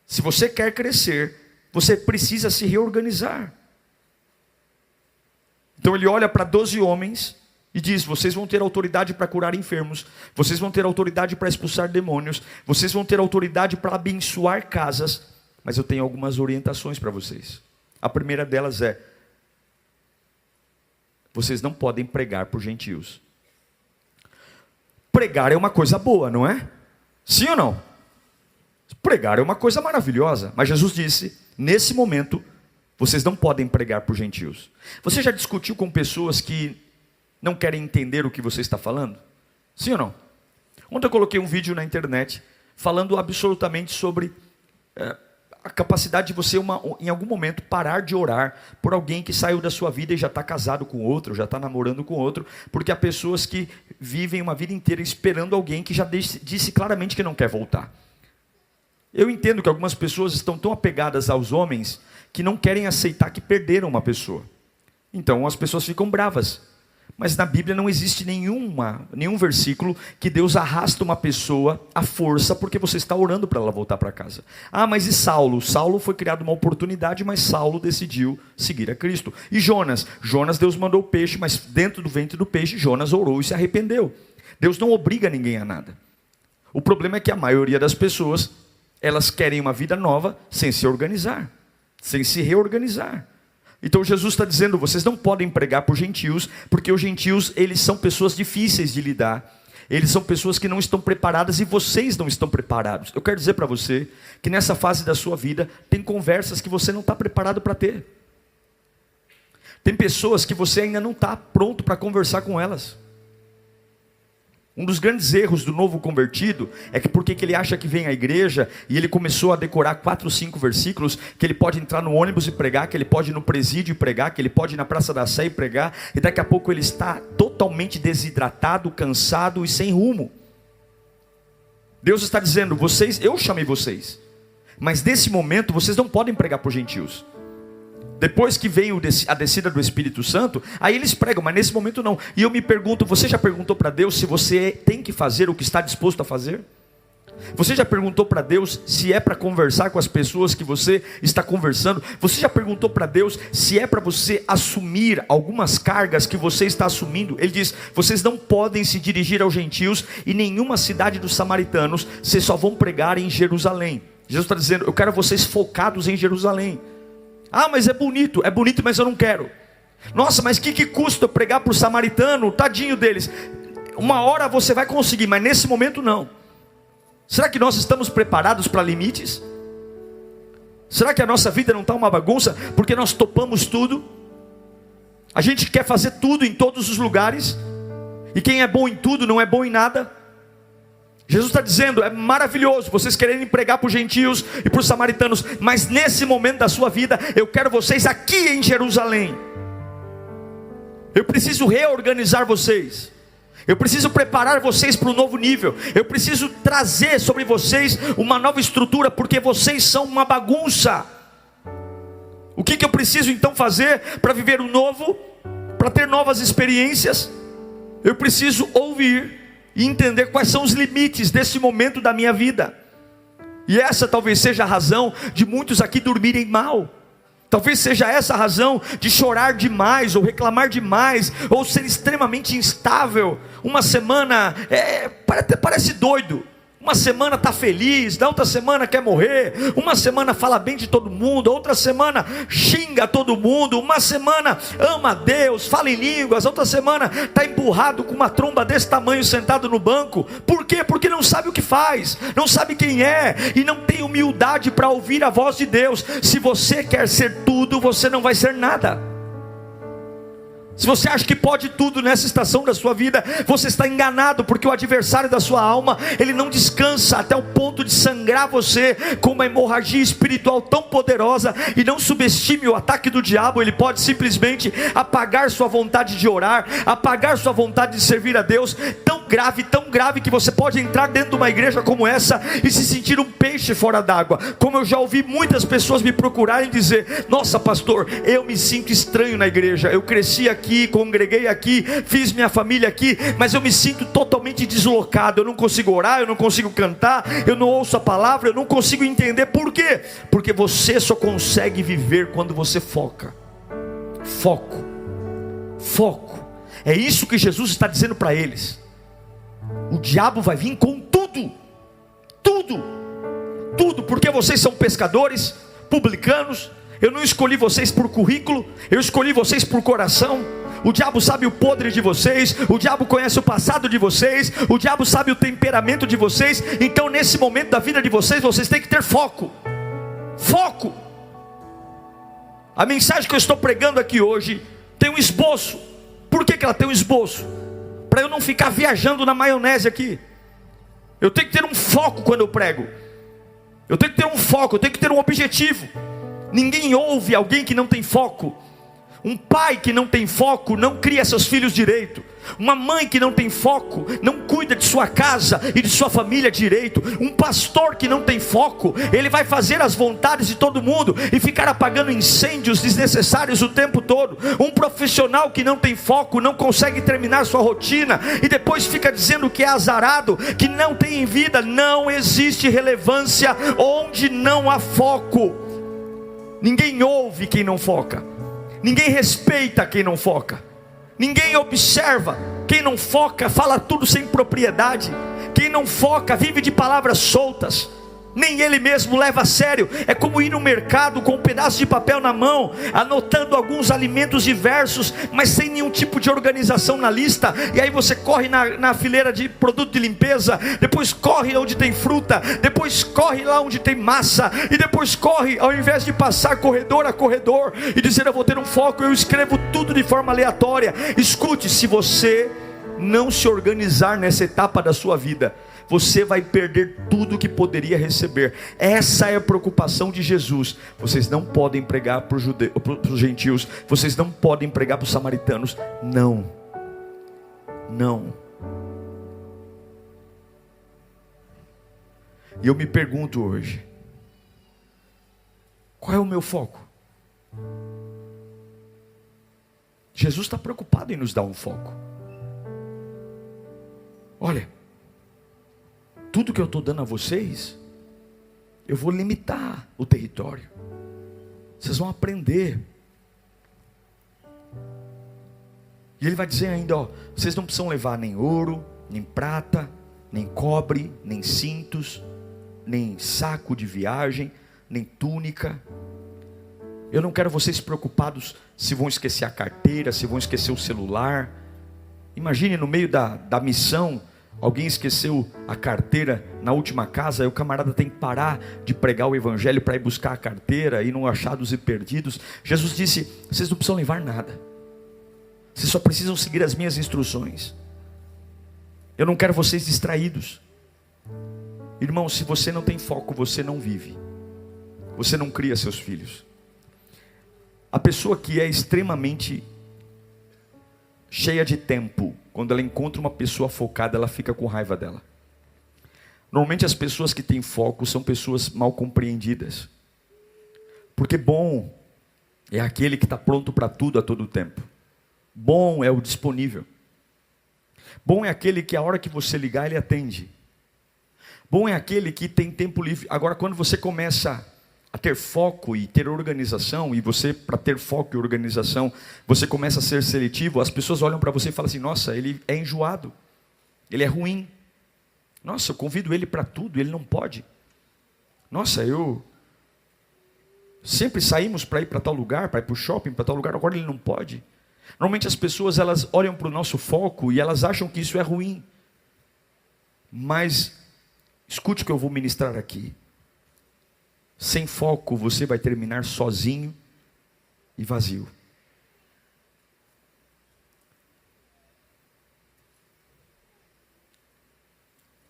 Se você quer crescer, você precisa se reorganizar. Então ele olha para 12 homens e diz: vocês vão ter autoridade para curar enfermos, vocês vão ter autoridade para expulsar demônios, vocês vão ter autoridade para abençoar casas, mas eu tenho algumas orientações para vocês. A primeira delas é: vocês não podem pregar por gentios. Pregar é uma coisa boa, não é? Sim ou não? Pregar é uma coisa maravilhosa, mas Jesus disse: nesse momento, vocês não podem pregar por gentios. Você já discutiu com pessoas que não querem entender o que você está falando? Sim ou não? Ontem eu coloquei um vídeo na internet falando absolutamente sobre a capacidade de você, em algum momento, parar de orar por alguém que saiu da sua vida e já está casado com outro, já está namorando com outro, porque há pessoas que vivem uma vida inteira esperando alguém que já disse claramente que não quer voltar. Eu entendo que algumas pessoas estão tão apegadas aos homens que não querem aceitar que perderam uma pessoa. Então as pessoas ficam bravas. Mas na Bíblia não existe nenhum versículo que Deus arrasta uma pessoa à força porque você está orando para ela voltar para casa. Ah, mas e Saulo? Saulo foi criado uma oportunidade, mas Saulo decidiu seguir a Cristo. E Jonas? Jonas, Deus mandou o peixe, mas dentro do ventre do peixe, Jonas orou e se arrependeu. Deus não obriga ninguém a nada. O problema é que a maioria das pessoas, elas querem uma vida nova sem se organizar, sem se reorganizar. Então Jesus está dizendo: vocês não podem pregar por gentios, porque os gentios, eles são pessoas difíceis de lidar, eles são pessoas que não estão preparadas e vocês não estão preparados. Eu quero dizer para você que nessa fase da sua vida, tem conversas que você não está preparado para ter. Tem pessoas que você ainda não está pronto para conversar com elas. Um dos grandes erros do novo convertido é que porque ele acha que vem à igreja e ele começou a decorar 4 ou 5 versículos, que ele pode entrar no ônibus e pregar, que ele pode ir no presídio e pregar, que ele pode ir na Praça da Sé e pregar, e daqui a pouco ele está totalmente desidratado, cansado e sem rumo. Deus está dizendo: eu chamei vocês, mas nesse momento vocês não podem pregar por gentios. Depois que veio a descida do Espírito Santo, aí eles pregam, mas nesse momento não. E eu me pergunto: você já perguntou para Deus se você tem que fazer o que está disposto a fazer? Você já perguntou para Deus se é para conversar com as pessoas que você está conversando? Você já perguntou para Deus se é para você assumir algumas cargas que você está assumindo? Ele diz: vocês não podem se dirigir aos gentios e nenhuma cidade dos samaritanos, vocês só vão pregar em Jerusalém. Jesus está dizendo: eu quero vocês focados em Jerusalém. Ah, mas é bonito, mas eu não quero. Nossa, mas que custa eu pregar para o samaritano? Tadinho deles. Uma hora você vai conseguir, mas nesse momento não. Será que nós estamos preparados para limites? Será que a nossa vida não está uma bagunça? Porque nós topamos tudo. A gente quer fazer tudo em todos os lugares. E quem é bom em tudo não é bom em nada. Jesus está dizendo: é maravilhoso vocês quererem pregar para os gentios e para os samaritanos, mas nesse momento da sua vida, eu quero vocês aqui em Jerusalém. Eu preciso reorganizar vocês. Eu preciso preparar vocês para um novo nível. Eu preciso trazer sobre vocês uma nova estrutura, porque vocês são uma bagunça. O que eu preciso então fazer para viver o novo, para ter novas experiências? Eu preciso ouvir e entender quais são os limites desse momento da minha vida. E essa talvez seja a razão de muitos aqui dormirem mal. Talvez seja essa a razão de chorar demais, ou reclamar demais, ou ser extremamente instável. Uma semana parece doido. Uma semana está feliz, na outra semana quer morrer. Uma semana fala bem de todo mundo, outra semana xinga todo mundo. Uma semana ama a Deus, fala em línguas. Outra semana está emburrado com uma tromba desse tamanho sentado no banco. Por quê? Porque não sabe o que faz, não sabe quem é, e não tem humildade para ouvir a voz de Deus. Se você quer ser tudo, você não vai ser nada. Se você acha que pode tudo nessa estação da sua vida, você está enganado, porque o adversário da sua alma, ele não descansa até o ponto de sangrar você com uma hemorragia espiritual tão poderosa. E não subestime o ataque do diabo. Ele pode simplesmente apagar sua vontade de orar, apagar sua vontade de servir a Deus, tão grave, que você pode entrar dentro de uma igreja como essa e se sentir um peixe fora d'água. Como eu já ouvi muitas pessoas me procurarem dizer: nossa pastor, eu me sinto estranho na igreja, eu cresci aqui, congreguei aqui, fiz minha família aqui, mas eu me sinto totalmente deslocado, eu não consigo orar, eu não consigo cantar, eu não ouço a palavra, eu não consigo entender. Por quê? Porque você só consegue viver quando você foca. Foco. É isso que Jesus está dizendo para eles. O diabo vai vir com tudo, porque vocês são pescadores, publicanos. Eu não escolhi vocês por currículo, eu escolhi vocês por coração. O diabo sabe o podre de vocês, o diabo conhece o passado de vocês, o diabo sabe o temperamento de vocês. Então nesse momento da vida de vocês, vocês têm que ter foco. A mensagem que eu estou pregando aqui hoje tem um esboço. Por que ela tem um esboço? Para eu não ficar viajando na maionese aqui. Eu tenho que ter um foco quando eu prego. Eu tenho que ter um foco, eu tenho que ter um objetivo. Ninguém ouve alguém que não tem foco. Um pai que não tem foco não cria seus filhos direito. Uma mãe que não tem foco não cuida de sua casa e de sua família direito. Um pastor que não tem foco, ele vai fazer as vontades de todo mundo e ficar apagando incêndios desnecessários o tempo todo. Um profissional que não tem foco não consegue terminar sua rotina e depois fica dizendo que é azarado, que não tem vida. Não existe relevância onde não há foco. Ninguém ouve quem não foca. Ninguém respeita quem não foca. Ninguém observa. Quem não foca fala tudo sem propriedade. Quem não foca vive de palavras soltas. Nem ele mesmo leva a sério. É como ir no mercado com um pedaço de papel na mão, anotando alguns alimentos diversos, mas sem nenhum tipo de organização na lista. E aí você corre na fileira de produto de limpeza, depois corre onde tem fruta, depois corre lá onde tem massa, e depois corre, ao invés de passar corredor a corredor e dizer: eu vou ter um foco, eu escrevo tudo de forma aleatória. Escute, se você não se organizar nessa etapa da sua vida, você vai perder tudo que poderia receber. Essa é a preocupação de Jesus. Vocês não podem pregar para os gentios, vocês não podem pregar para os samaritanos. Não. E eu me pergunto hoje: qual é o meu foco? Jesus está preocupado em nos dar um foco. Olha, tudo que eu estou dando a vocês, eu vou limitar o território. Vocês vão aprender. E ele vai dizer ainda, vocês não precisam levar nem ouro, nem prata, nem cobre, nem cintos, nem saco de viagem, nem túnica. Eu não quero vocês preocupados se vão esquecer a carteira, se vão esquecer o celular. Imagine no meio da missão, alguém esqueceu a carteira na última casa, e o camarada tem que parar de pregar o evangelho para ir buscar a carteira, e não achados e perdidos. Jesus disse: vocês não precisam levar nada, vocês só precisam seguir as minhas instruções. Eu não quero vocês distraídos. Irmão, se você não tem foco, você não vive, você não cria seus filhos. A pessoa que é extremamente cheia de tempo, quando ela encontra uma pessoa focada, ela fica com raiva dela. Normalmente as pessoas que têm foco são pessoas mal compreendidas. Porque bom é aquele que está pronto para tudo a todo tempo. Bom é o disponível. Bom é aquele que a hora que você ligar, ele atende. Bom é aquele que tem tempo livre. Agora, quando você começa a ter foco e ter organização, e você, para ter foco e organização, você começa a ser seletivo, as pessoas olham para você e falam assim: nossa, ele é enjoado, ele é ruim, nossa, eu convido ele para tudo, ele não pode, nossa, eu sempre saímos para ir para tal lugar, para ir para o shopping, para tal lugar, agora ele não pode. Normalmente as pessoas, elas olham para o nosso foco e elas acham que isso é ruim. Mas escute o que eu vou ministrar aqui. Sem foco você vai terminar sozinho e vazio.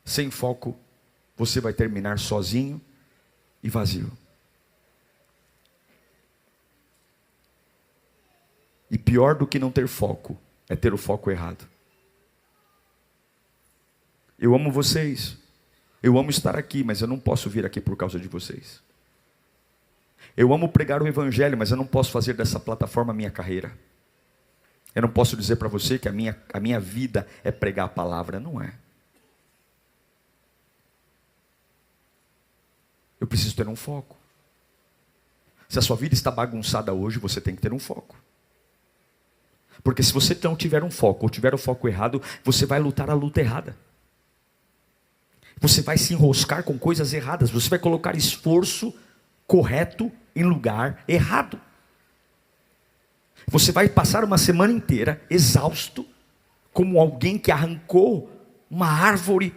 Sem foco, você vai terminar sozinho e vazio. E pior do que não ter foco, é ter o foco errado. Eu amo vocês. Eu amo estar aqui, mas eu não posso vir aqui por causa de vocês. Eu amo pregar o evangelho, mas eu não posso fazer dessa plataforma a minha carreira. Eu não posso dizer para você que a minha vida é pregar a palavra. Não é. Eu preciso ter um foco. Se a sua vida está bagunçada hoje, você tem que ter um foco. Porque se você não tiver um foco, ou tiver o foco errado, você vai lutar a luta errada. Você vai se enroscar com coisas erradas. Você vai colocar esforço correto em lugar errado. Você vai passar uma semana inteira exausto, como alguém que arrancou uma árvore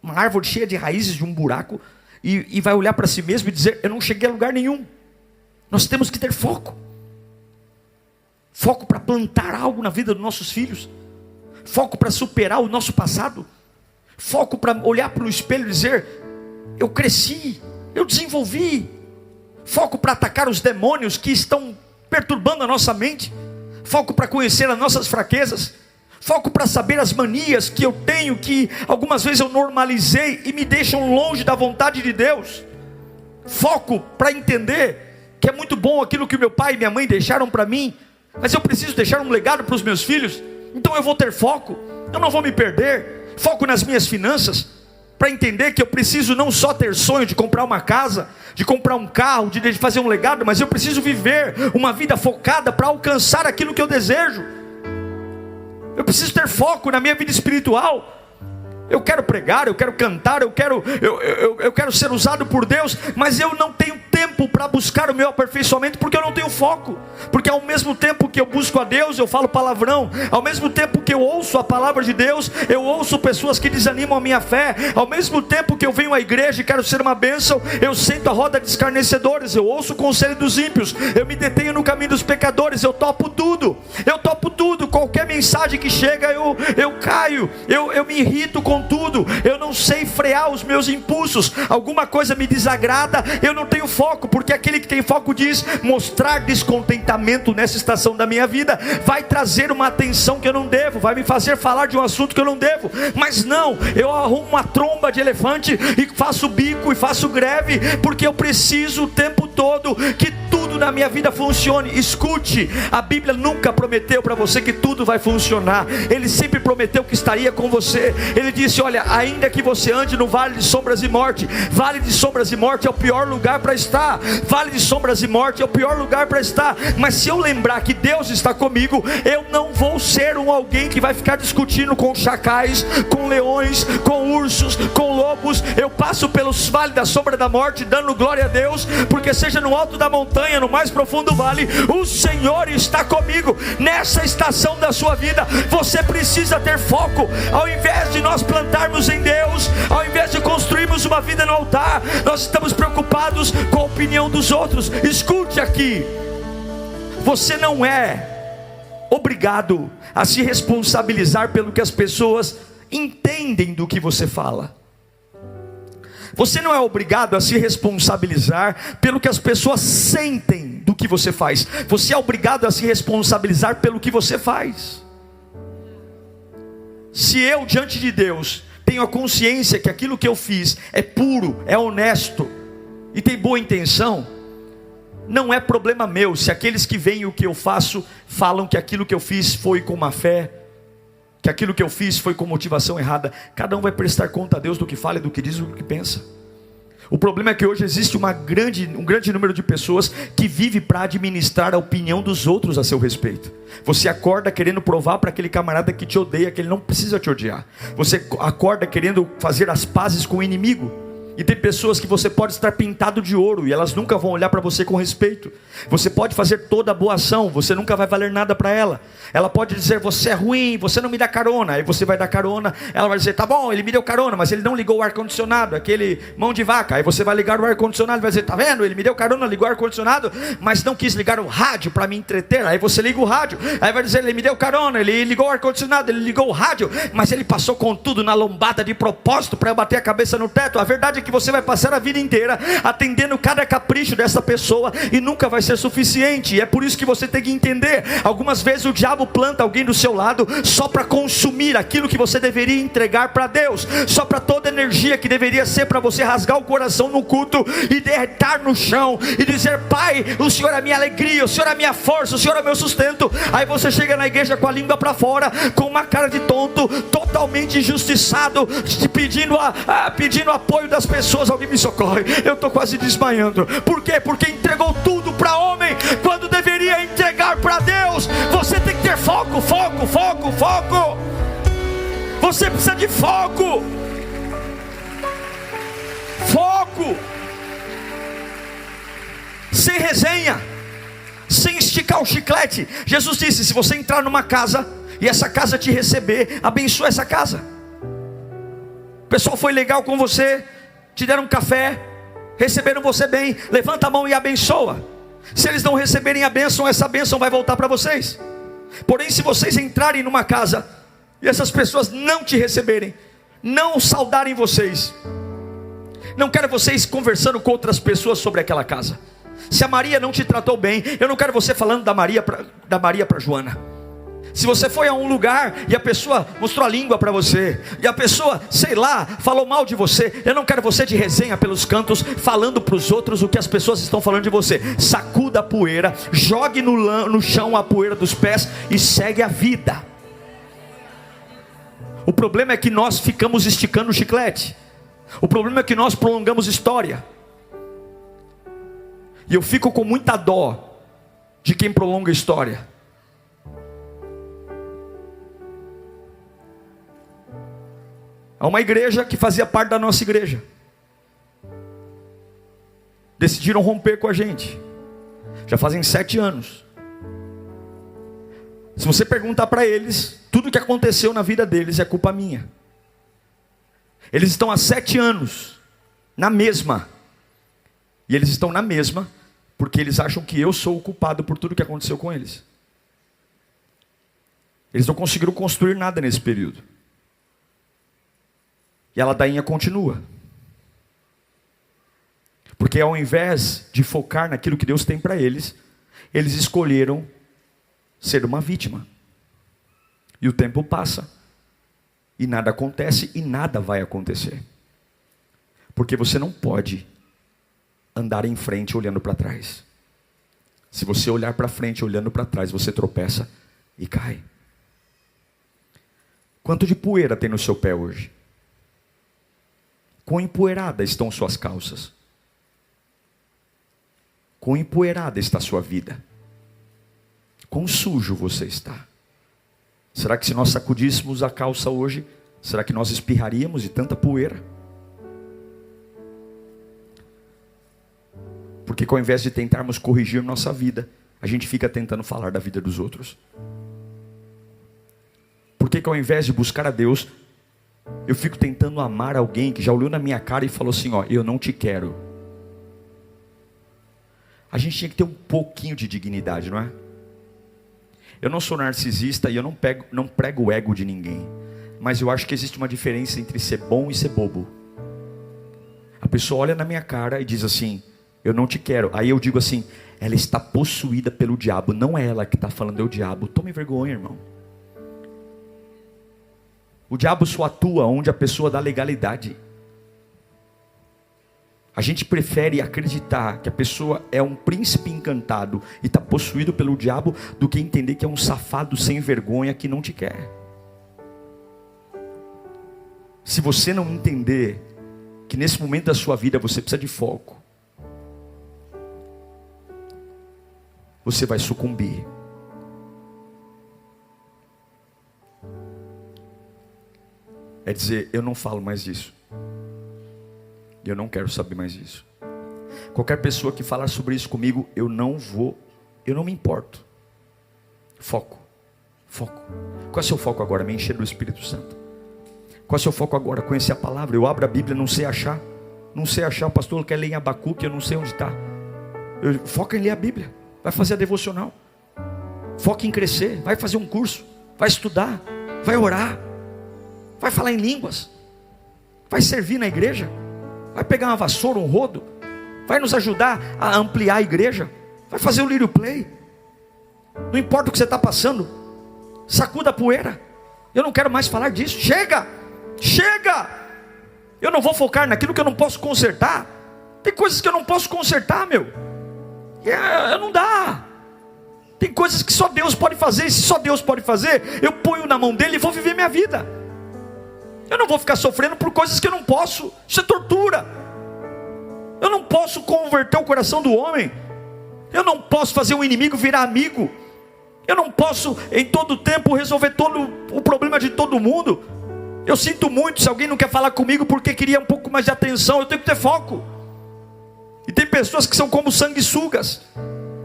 uma árvore cheia de raízes de um buraco, e vai olhar para si mesmo e dizer: eu não cheguei a lugar nenhum. Nós temos que ter foco. Foco para plantar algo na vida dos nossos filhos. Foco para superar o nosso passado. Foco para olhar para o espelho e dizer: eu cresci, eu desenvolvi. Foco para atacar os demônios que estão perturbando a nossa mente. Foco para conhecer as nossas fraquezas. Foco para saber as manias que eu tenho, que algumas vezes eu normalizei e me deixam longe da vontade de Deus. Foco para entender que é muito bom aquilo que meu pai e minha mãe deixaram para mim, mas eu preciso deixar um legado para os meus filhos. Então eu vou ter foco, eu não vou me perder. Foco nas minhas finanças, para entender que eu preciso não só ter sonho de comprar uma casa, de comprar um carro, de fazer um legado, mas eu preciso viver uma vida focada para alcançar aquilo que eu desejo. Eu preciso ter foco na minha vida espiritual. Eu quero pregar, eu quero cantar, eu quero ser usado por Deus, mas eu não tenho tempo para buscar o meu aperfeiçoamento, porque eu não tenho foco. Porque ao mesmo tempo que eu busco a Deus, eu falo palavrão. Ao mesmo tempo que eu ouço a palavra de Deus, eu ouço pessoas que desanimam a minha fé. Ao mesmo tempo que eu venho à igreja e quero ser uma bênção, eu sento à roda de escarnecedores, eu ouço o conselho dos ímpios, eu me detenho no caminho dos pecadores, eu topo tudo. Qualquer mensagem que chega, eu caio, eu me irrito com tudo. Eu não sei frear os meus impulsos. Alguma coisa me desagrada, eu não tenho foco, porque aquele que tem foco diz: mostrar descontentamento nessa estação da minha vida vai trazer uma atenção que eu não devo, vai me fazer falar de um assunto que eu não devo. Mas não, eu arrumo uma tromba de elefante e faço bico e faço greve, porque eu preciso o tempo todo que tudo na minha vida funcione. Escute, a Bíblia nunca prometeu para você que tudo vai funcionar. Ele sempre prometeu que estaria com você. Ele disse: olha, ainda que você ande no vale de sombras e morte. Vale de sombras e morte é o pior lugar para estar. Vale de sombras e morte é o pior lugar para estar. Mas se eu lembrar que Deus está comigo, eu não vou ser alguém que vai ficar discutindo com chacais, com leões, com ursos, com lobos. Eu passo pelos vales da sombra da morte, dando glória a Deus, porque seja no alto da montanha, no mais profundo vale, o Senhor está comigo. Nessa estação da sua vida, você precisa ter foco. Ao invés de nós plantarmos em Deus, ao invés de construirmos uma vida no altar, nós estamos preocupados com a opinião dos outros. Escute aqui, você não é obrigado a se responsabilizar pelo que as pessoas entendem do que você fala. Você não é obrigado a se responsabilizar pelo que as pessoas sentem do que você faz. Você é obrigado a se responsabilizar pelo que você faz. Se eu, diante de Deus, tenho a consciência que aquilo que eu fiz é puro, é honesto e tem boa intenção, não é problema meu se aqueles que veem o que eu faço falam que aquilo que eu fiz foi com má fé, que aquilo que eu fiz foi com motivação errada. Cada um vai prestar conta a Deus do que fala e do que diz e do que pensa. O problema é que hoje existe um grande número de pessoas que vive para administrar a opinião dos outros a seu respeito. Você acorda querendo provar para aquele camarada que te odeia que ele não precisa te odiar. Você acorda querendo fazer as pazes com o inimigo. E tem pessoas que você pode estar pintado de ouro e elas nunca vão olhar para você com respeito. Você pode fazer toda a boa ação, você nunca vai valer nada para ela. Ela pode dizer, você é ruim, você não me dá carona. Aí você vai dar carona, ela vai dizer, tá bom, ele me deu carona, mas ele não ligou o ar-condicionado, aquele mão de vaca. Aí você vai ligar o ar-condicionado e vai dizer, tá vendo, ele me deu carona, ligou o ar-condicionado, mas não quis ligar o rádio para me entreter. Aí você liga o rádio, aí vai dizer, ele me deu carona, ele ligou o ar-condicionado, ele ligou o rádio, mas ele passou com tudo na lombada de propósito para eu bater a cabeça no teto. A verdade é que você vai passar a vida inteira atendendo cada capricho dessa pessoa e nunca vai ser suficiente. E é por isso que você tem que entender, algumas vezes o diabo planta alguém do seu lado só para consumir aquilo que você deveria entregar para Deus, só para toda energia que deveria ser para você rasgar o coração no culto e deitar no chão e dizer, Pai, o Senhor é a minha alegria, o Senhor é a minha força, o Senhor é o meu sustento. Aí você chega na igreja com a língua para fora, com uma cara de tonto, totalmente injustiçado, pedindo apoio das pessoas. Alguém me socorre, eu estou quase desmaiando. Por quê? Porque entregou tudo para homem, quando deveria entregar para Deus. Você tem que ter foco, foco, foco, foco. Você precisa de foco. Foco. Sem resenha, sem esticar o chiclete. Jesus disse, se você entrar numa casa e essa casa te receber, abençoa essa casa. O pessoal foi legal com você, te deram um café, receberam você bem, levanta a mão e abençoa. Se eles não receberem a bênção, essa bênção vai voltar para vocês. Porém, se vocês entrarem numa casa e essas pessoas não te receberem, não saudarem vocês, não quero vocês conversando com outras pessoas sobre aquela casa. Se a Maria não te tratou bem, eu não quero você falando da Maria para Joana. Se você foi a um lugar e a pessoa mostrou a língua para você, e a pessoa, sei lá, falou mal de você, eu não quero você de resenha pelos cantos, falando para os outros o que as pessoas estão falando de você. Sacuda a poeira, jogue no chão a poeira dos pés e segue a vida. O problema é que nós ficamos esticando o chiclete. O problema é que nós prolongamos história. E eu fico com muita dó de quem prolonga a história. Há uma igreja que fazia parte da nossa igreja. Decidiram romper com a gente. Já fazem 7 anos. Se você perguntar para eles, tudo que aconteceu na vida deles é culpa minha. Eles estão há 7 anos na mesma. E eles estão na mesma porque eles acham que eu sou o culpado por tudo que aconteceu com eles. Eles não conseguiram construir nada nesse período. E a ladainha continua. Porque ao invés de focar naquilo que Deus tem para eles, eles escolheram ser uma vítima. E o tempo passa. E nada acontece e nada vai acontecer. Porque você não pode andar em frente olhando para trás. Se você olhar para frente olhando para trás, você tropeça e cai. Quanto de poeira tem no seu pé hoje? Quão empoeiradas estão suas calças? Quão empoeirada está a sua vida? Quão sujo você está? Será que se nós sacudíssemos a calça hoje, será que nós espirraríamos de tanta poeira? Porque ao invés de tentarmos corrigir nossa vida, a gente fica tentando falar da vida dos outros. Porque ao invés de buscar a Deus, eu fico tentando amar alguém que já olhou na minha cara e falou assim, ó, eu não te quero. A gente tinha que ter um pouquinho de dignidade, não é? Eu não sou narcisista e eu não prego o ego de ninguém. Mas eu acho que existe uma diferença entre ser bom e ser bobo. A pessoa olha na minha cara e diz assim, eu não te quero. Aí eu digo assim, ela está possuída pelo diabo. Não é ela que está falando, é o diabo. Tome vergonha, irmão. O diabo só atua onde a pessoa dá legalidade. A gente prefere acreditar que a pessoa é um príncipe encantado e está possuído pelo diabo, do que entender que é um safado sem vergonha que não te quer. Se você não entender que nesse momento da sua vida você precisa de foco, você vai sucumbir. É dizer, eu não falo mais disso. E eu não quero saber mais disso. Qualquer pessoa que falar sobre isso comigo, eu não me importo. Foco. Qual é o seu foco agora? Me encher do Espírito Santo. Qual é o seu foco agora? Conhecer a palavra. Eu abro a Bíblia, não sei achar. O pastor quer ler em Abacuque, eu não sei onde está. Foca em ler a Bíblia. Vai fazer a devocional. Foca em crescer. Vai fazer um curso. Vai estudar. Vai orar. Vai falar em línguas. Vai servir na igreja. Vai pegar uma vassoura, um rodo. Vai nos ajudar a ampliar a igreja. Vai fazer o Lírio Play. Não importa o que você está passando. Sacuda a poeira. Eu não quero mais falar disso. Chega. Eu não vou focar naquilo que eu não posso consertar. Tem coisas que eu não posso consertar, meu. Não dá. Tem coisas que só Deus pode fazer. E se só Deus pode fazer, eu ponho na mão dele e vou viver minha vida. Eu não vou ficar sofrendo por coisas que eu não posso. Isso é tortura. Eu não posso converter o coração do homem. Eu não posso fazer o inimigo virar amigo. Eu não posso em todo tempo resolver todo o problema de todo mundo. Eu sinto muito se alguém não quer falar comigo porque queria um pouco mais de atenção. Eu tenho que ter foco. E tem pessoas que são como sanguessugas.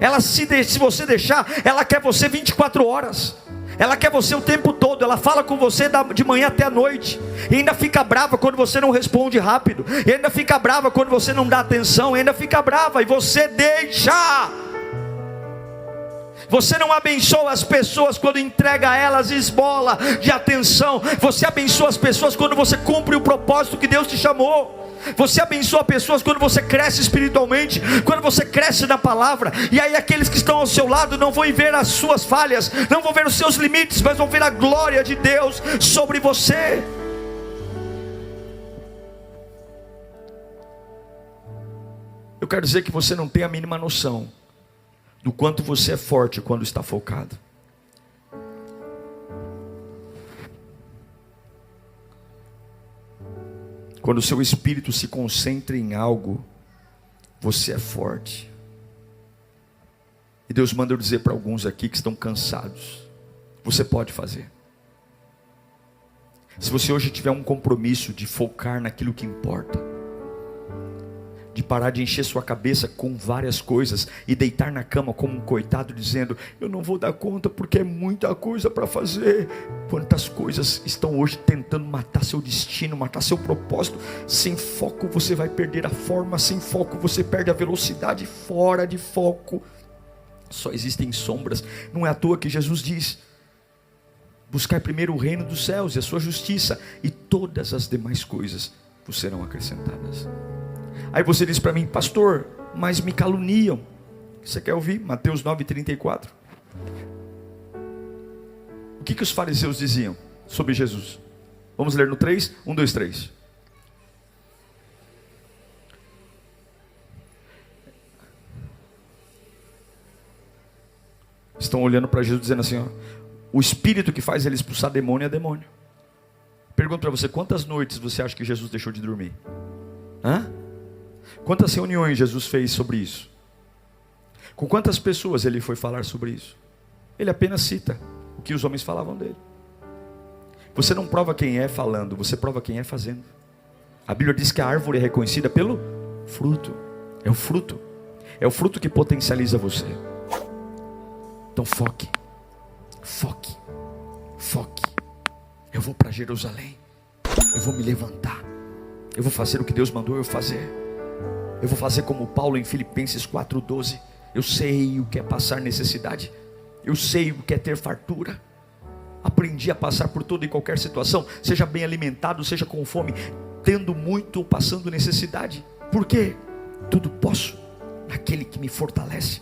Ela se você deixar, ela quer você 24 horas. Ela quer você o tempo todo. Ela fala com você de manhã até a noite. E ainda fica brava quando você não responde rápido. E ainda fica brava quando você não dá atenção. E ainda fica brava e você deixa. Você não abençoa as pessoas quando entrega a elas esmola de atenção. Você abençoa as pessoas quando você cumpre o propósito que Deus te chamou. Você abençoa pessoas quando você cresce espiritualmente, quando você cresce na palavra. E aí aqueles que estão ao seu lado não vão ver as suas falhas, não vão ver os seus limites, mas vão ver a glória de Deus sobre você. Eu quero dizer que você não tem a mínima noção do quanto você é forte quando está focado. Quando o seu espírito se concentra em algo, você é forte. E Deus manda eu dizer para alguns aqui que estão cansados: você pode fazer. Se você hoje tiver um compromisso de focar naquilo que importa, de parar de encher sua cabeça com várias coisas e deitar na cama como um coitado dizendo: eu não vou dar conta porque é muita coisa para fazer. Quantas coisas estão hoje tentando matar seu destino, matar seu propósito. Sem foco você vai perder a forma, sem foco você perde a velocidade. Fora de foco só existem sombras. Não é à toa que Jesus diz: buscai primeiro o reino dos céus e a sua justiça, e todas as demais coisas vos serão acrescentadas. Aí você diz para mim: pastor, mas me caluniam. Você quer ouvir? Mateus 9:34. O que os fariseus diziam sobre Jesus? Vamos ler no 3, 1, 2, 3. Estão olhando para Jesus dizendo assim: ó, o espírito que faz ele expulsar demônio é demônio. Pergunto para você: quantas noites você acha que Jesus deixou de dormir? Quantas reuniões Jesus fez sobre isso? Com quantas pessoas ele foi falar sobre isso? Ele apenas cita o que os homens falavam dele. Você não prova quem é falando, você prova quem é fazendo. A Bíblia diz que a árvore é reconhecida pelo fruto. É o fruto. É o fruto que potencializa você. Então foque. Eu vou para Jerusalém. Eu vou me levantar. Eu vou fazer o que Deus mandou eu fazer. Eu vou fazer como Paulo em Filipenses 4:12. Eu sei o que é passar necessidade. Eu sei o que é ter fartura. Aprendi a passar por toda e qualquer situação, seja bem alimentado, seja com fome, tendo muito ou passando necessidade. Por quê? Tudo posso naquele que me fortalece.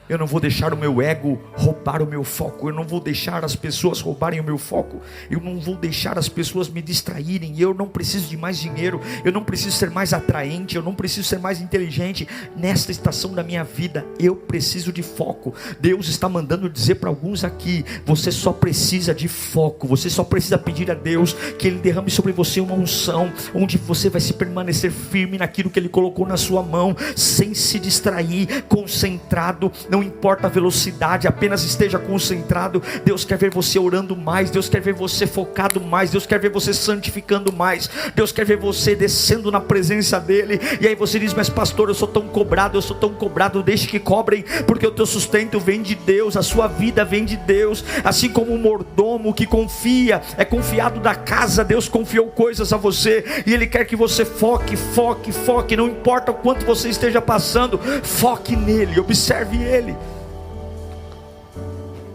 Eu não vou deixar o meu ego roubar o meu foco. Eu não vou deixar as pessoas roubarem o meu foco. Eu não vou deixar as pessoas me distraírem. Eu não preciso de mais dinheiro. Eu não preciso ser mais atraente. Eu não preciso ser mais inteligente. Nesta estação da minha vida, eu preciso de foco. Deus está mandando dizer para alguns aqui: você só precisa de foco. Você só precisa pedir a Deus que Ele derrame sobre você uma unção, onde você vai se permanecer firme naquilo que Ele colocou na sua mão, sem se distrair, concentrado. Não não importa a velocidade, apenas esteja concentrado. Deus quer ver você orando mais, Deus quer ver você focado mais, Deus quer ver você santificando mais, Deus quer ver você descendo na presença dEle. E aí você diz: mas pastor, eu sou tão cobrado, deixe que cobrem, porque o teu sustento vem de Deus, a sua vida vem de Deus. Assim como um mordomo que confia, é confiado da casa, Deus confiou coisas a você, e Ele quer que você foque, não importa o quanto você esteja passando, foque nele, observe Ele.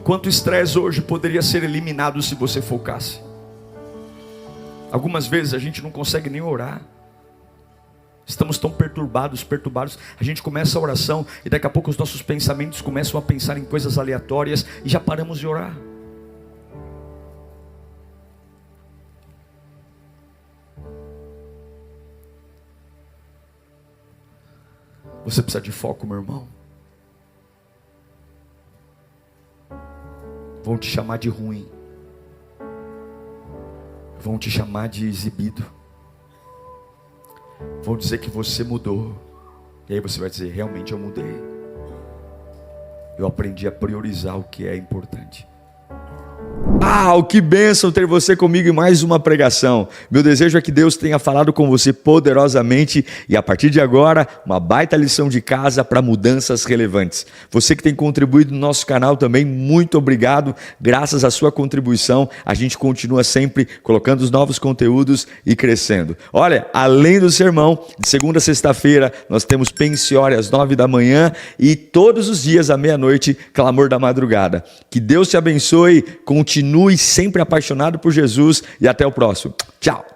Quanto estresse hoje poderia ser eliminado se você focasse? Algumas vezes a gente não consegue nem orar, estamos tão perturbados, a gente começa a oração e daqui a pouco os nossos pensamentos começam a pensar em coisas aleatórias e já paramos de orar. Você precisa de foco, meu irmão. Vão te chamar de ruim, vão te chamar de exibido, vão dizer que você mudou, e aí você vai dizer: realmente eu mudei, eu aprendi a priorizar o que é importante. Que bênção ter você comigo em mais uma pregação. Meu desejo é que Deus tenha falado com você poderosamente e a partir de agora, uma baita lição de casa para mudanças relevantes. Você que tem contribuído no nosso canal também, muito obrigado. Graças à sua contribuição, a gente continua sempre colocando os novos conteúdos e crescendo. Olha, além do sermão, de segunda a sexta-feira, nós temos Pensiore às 9 da manhã e todos os dias à meia-noite, Clamor da Madrugada. Que Deus te abençoe, continue sempre apaixonado por Jesus e até o próximo. Tchau!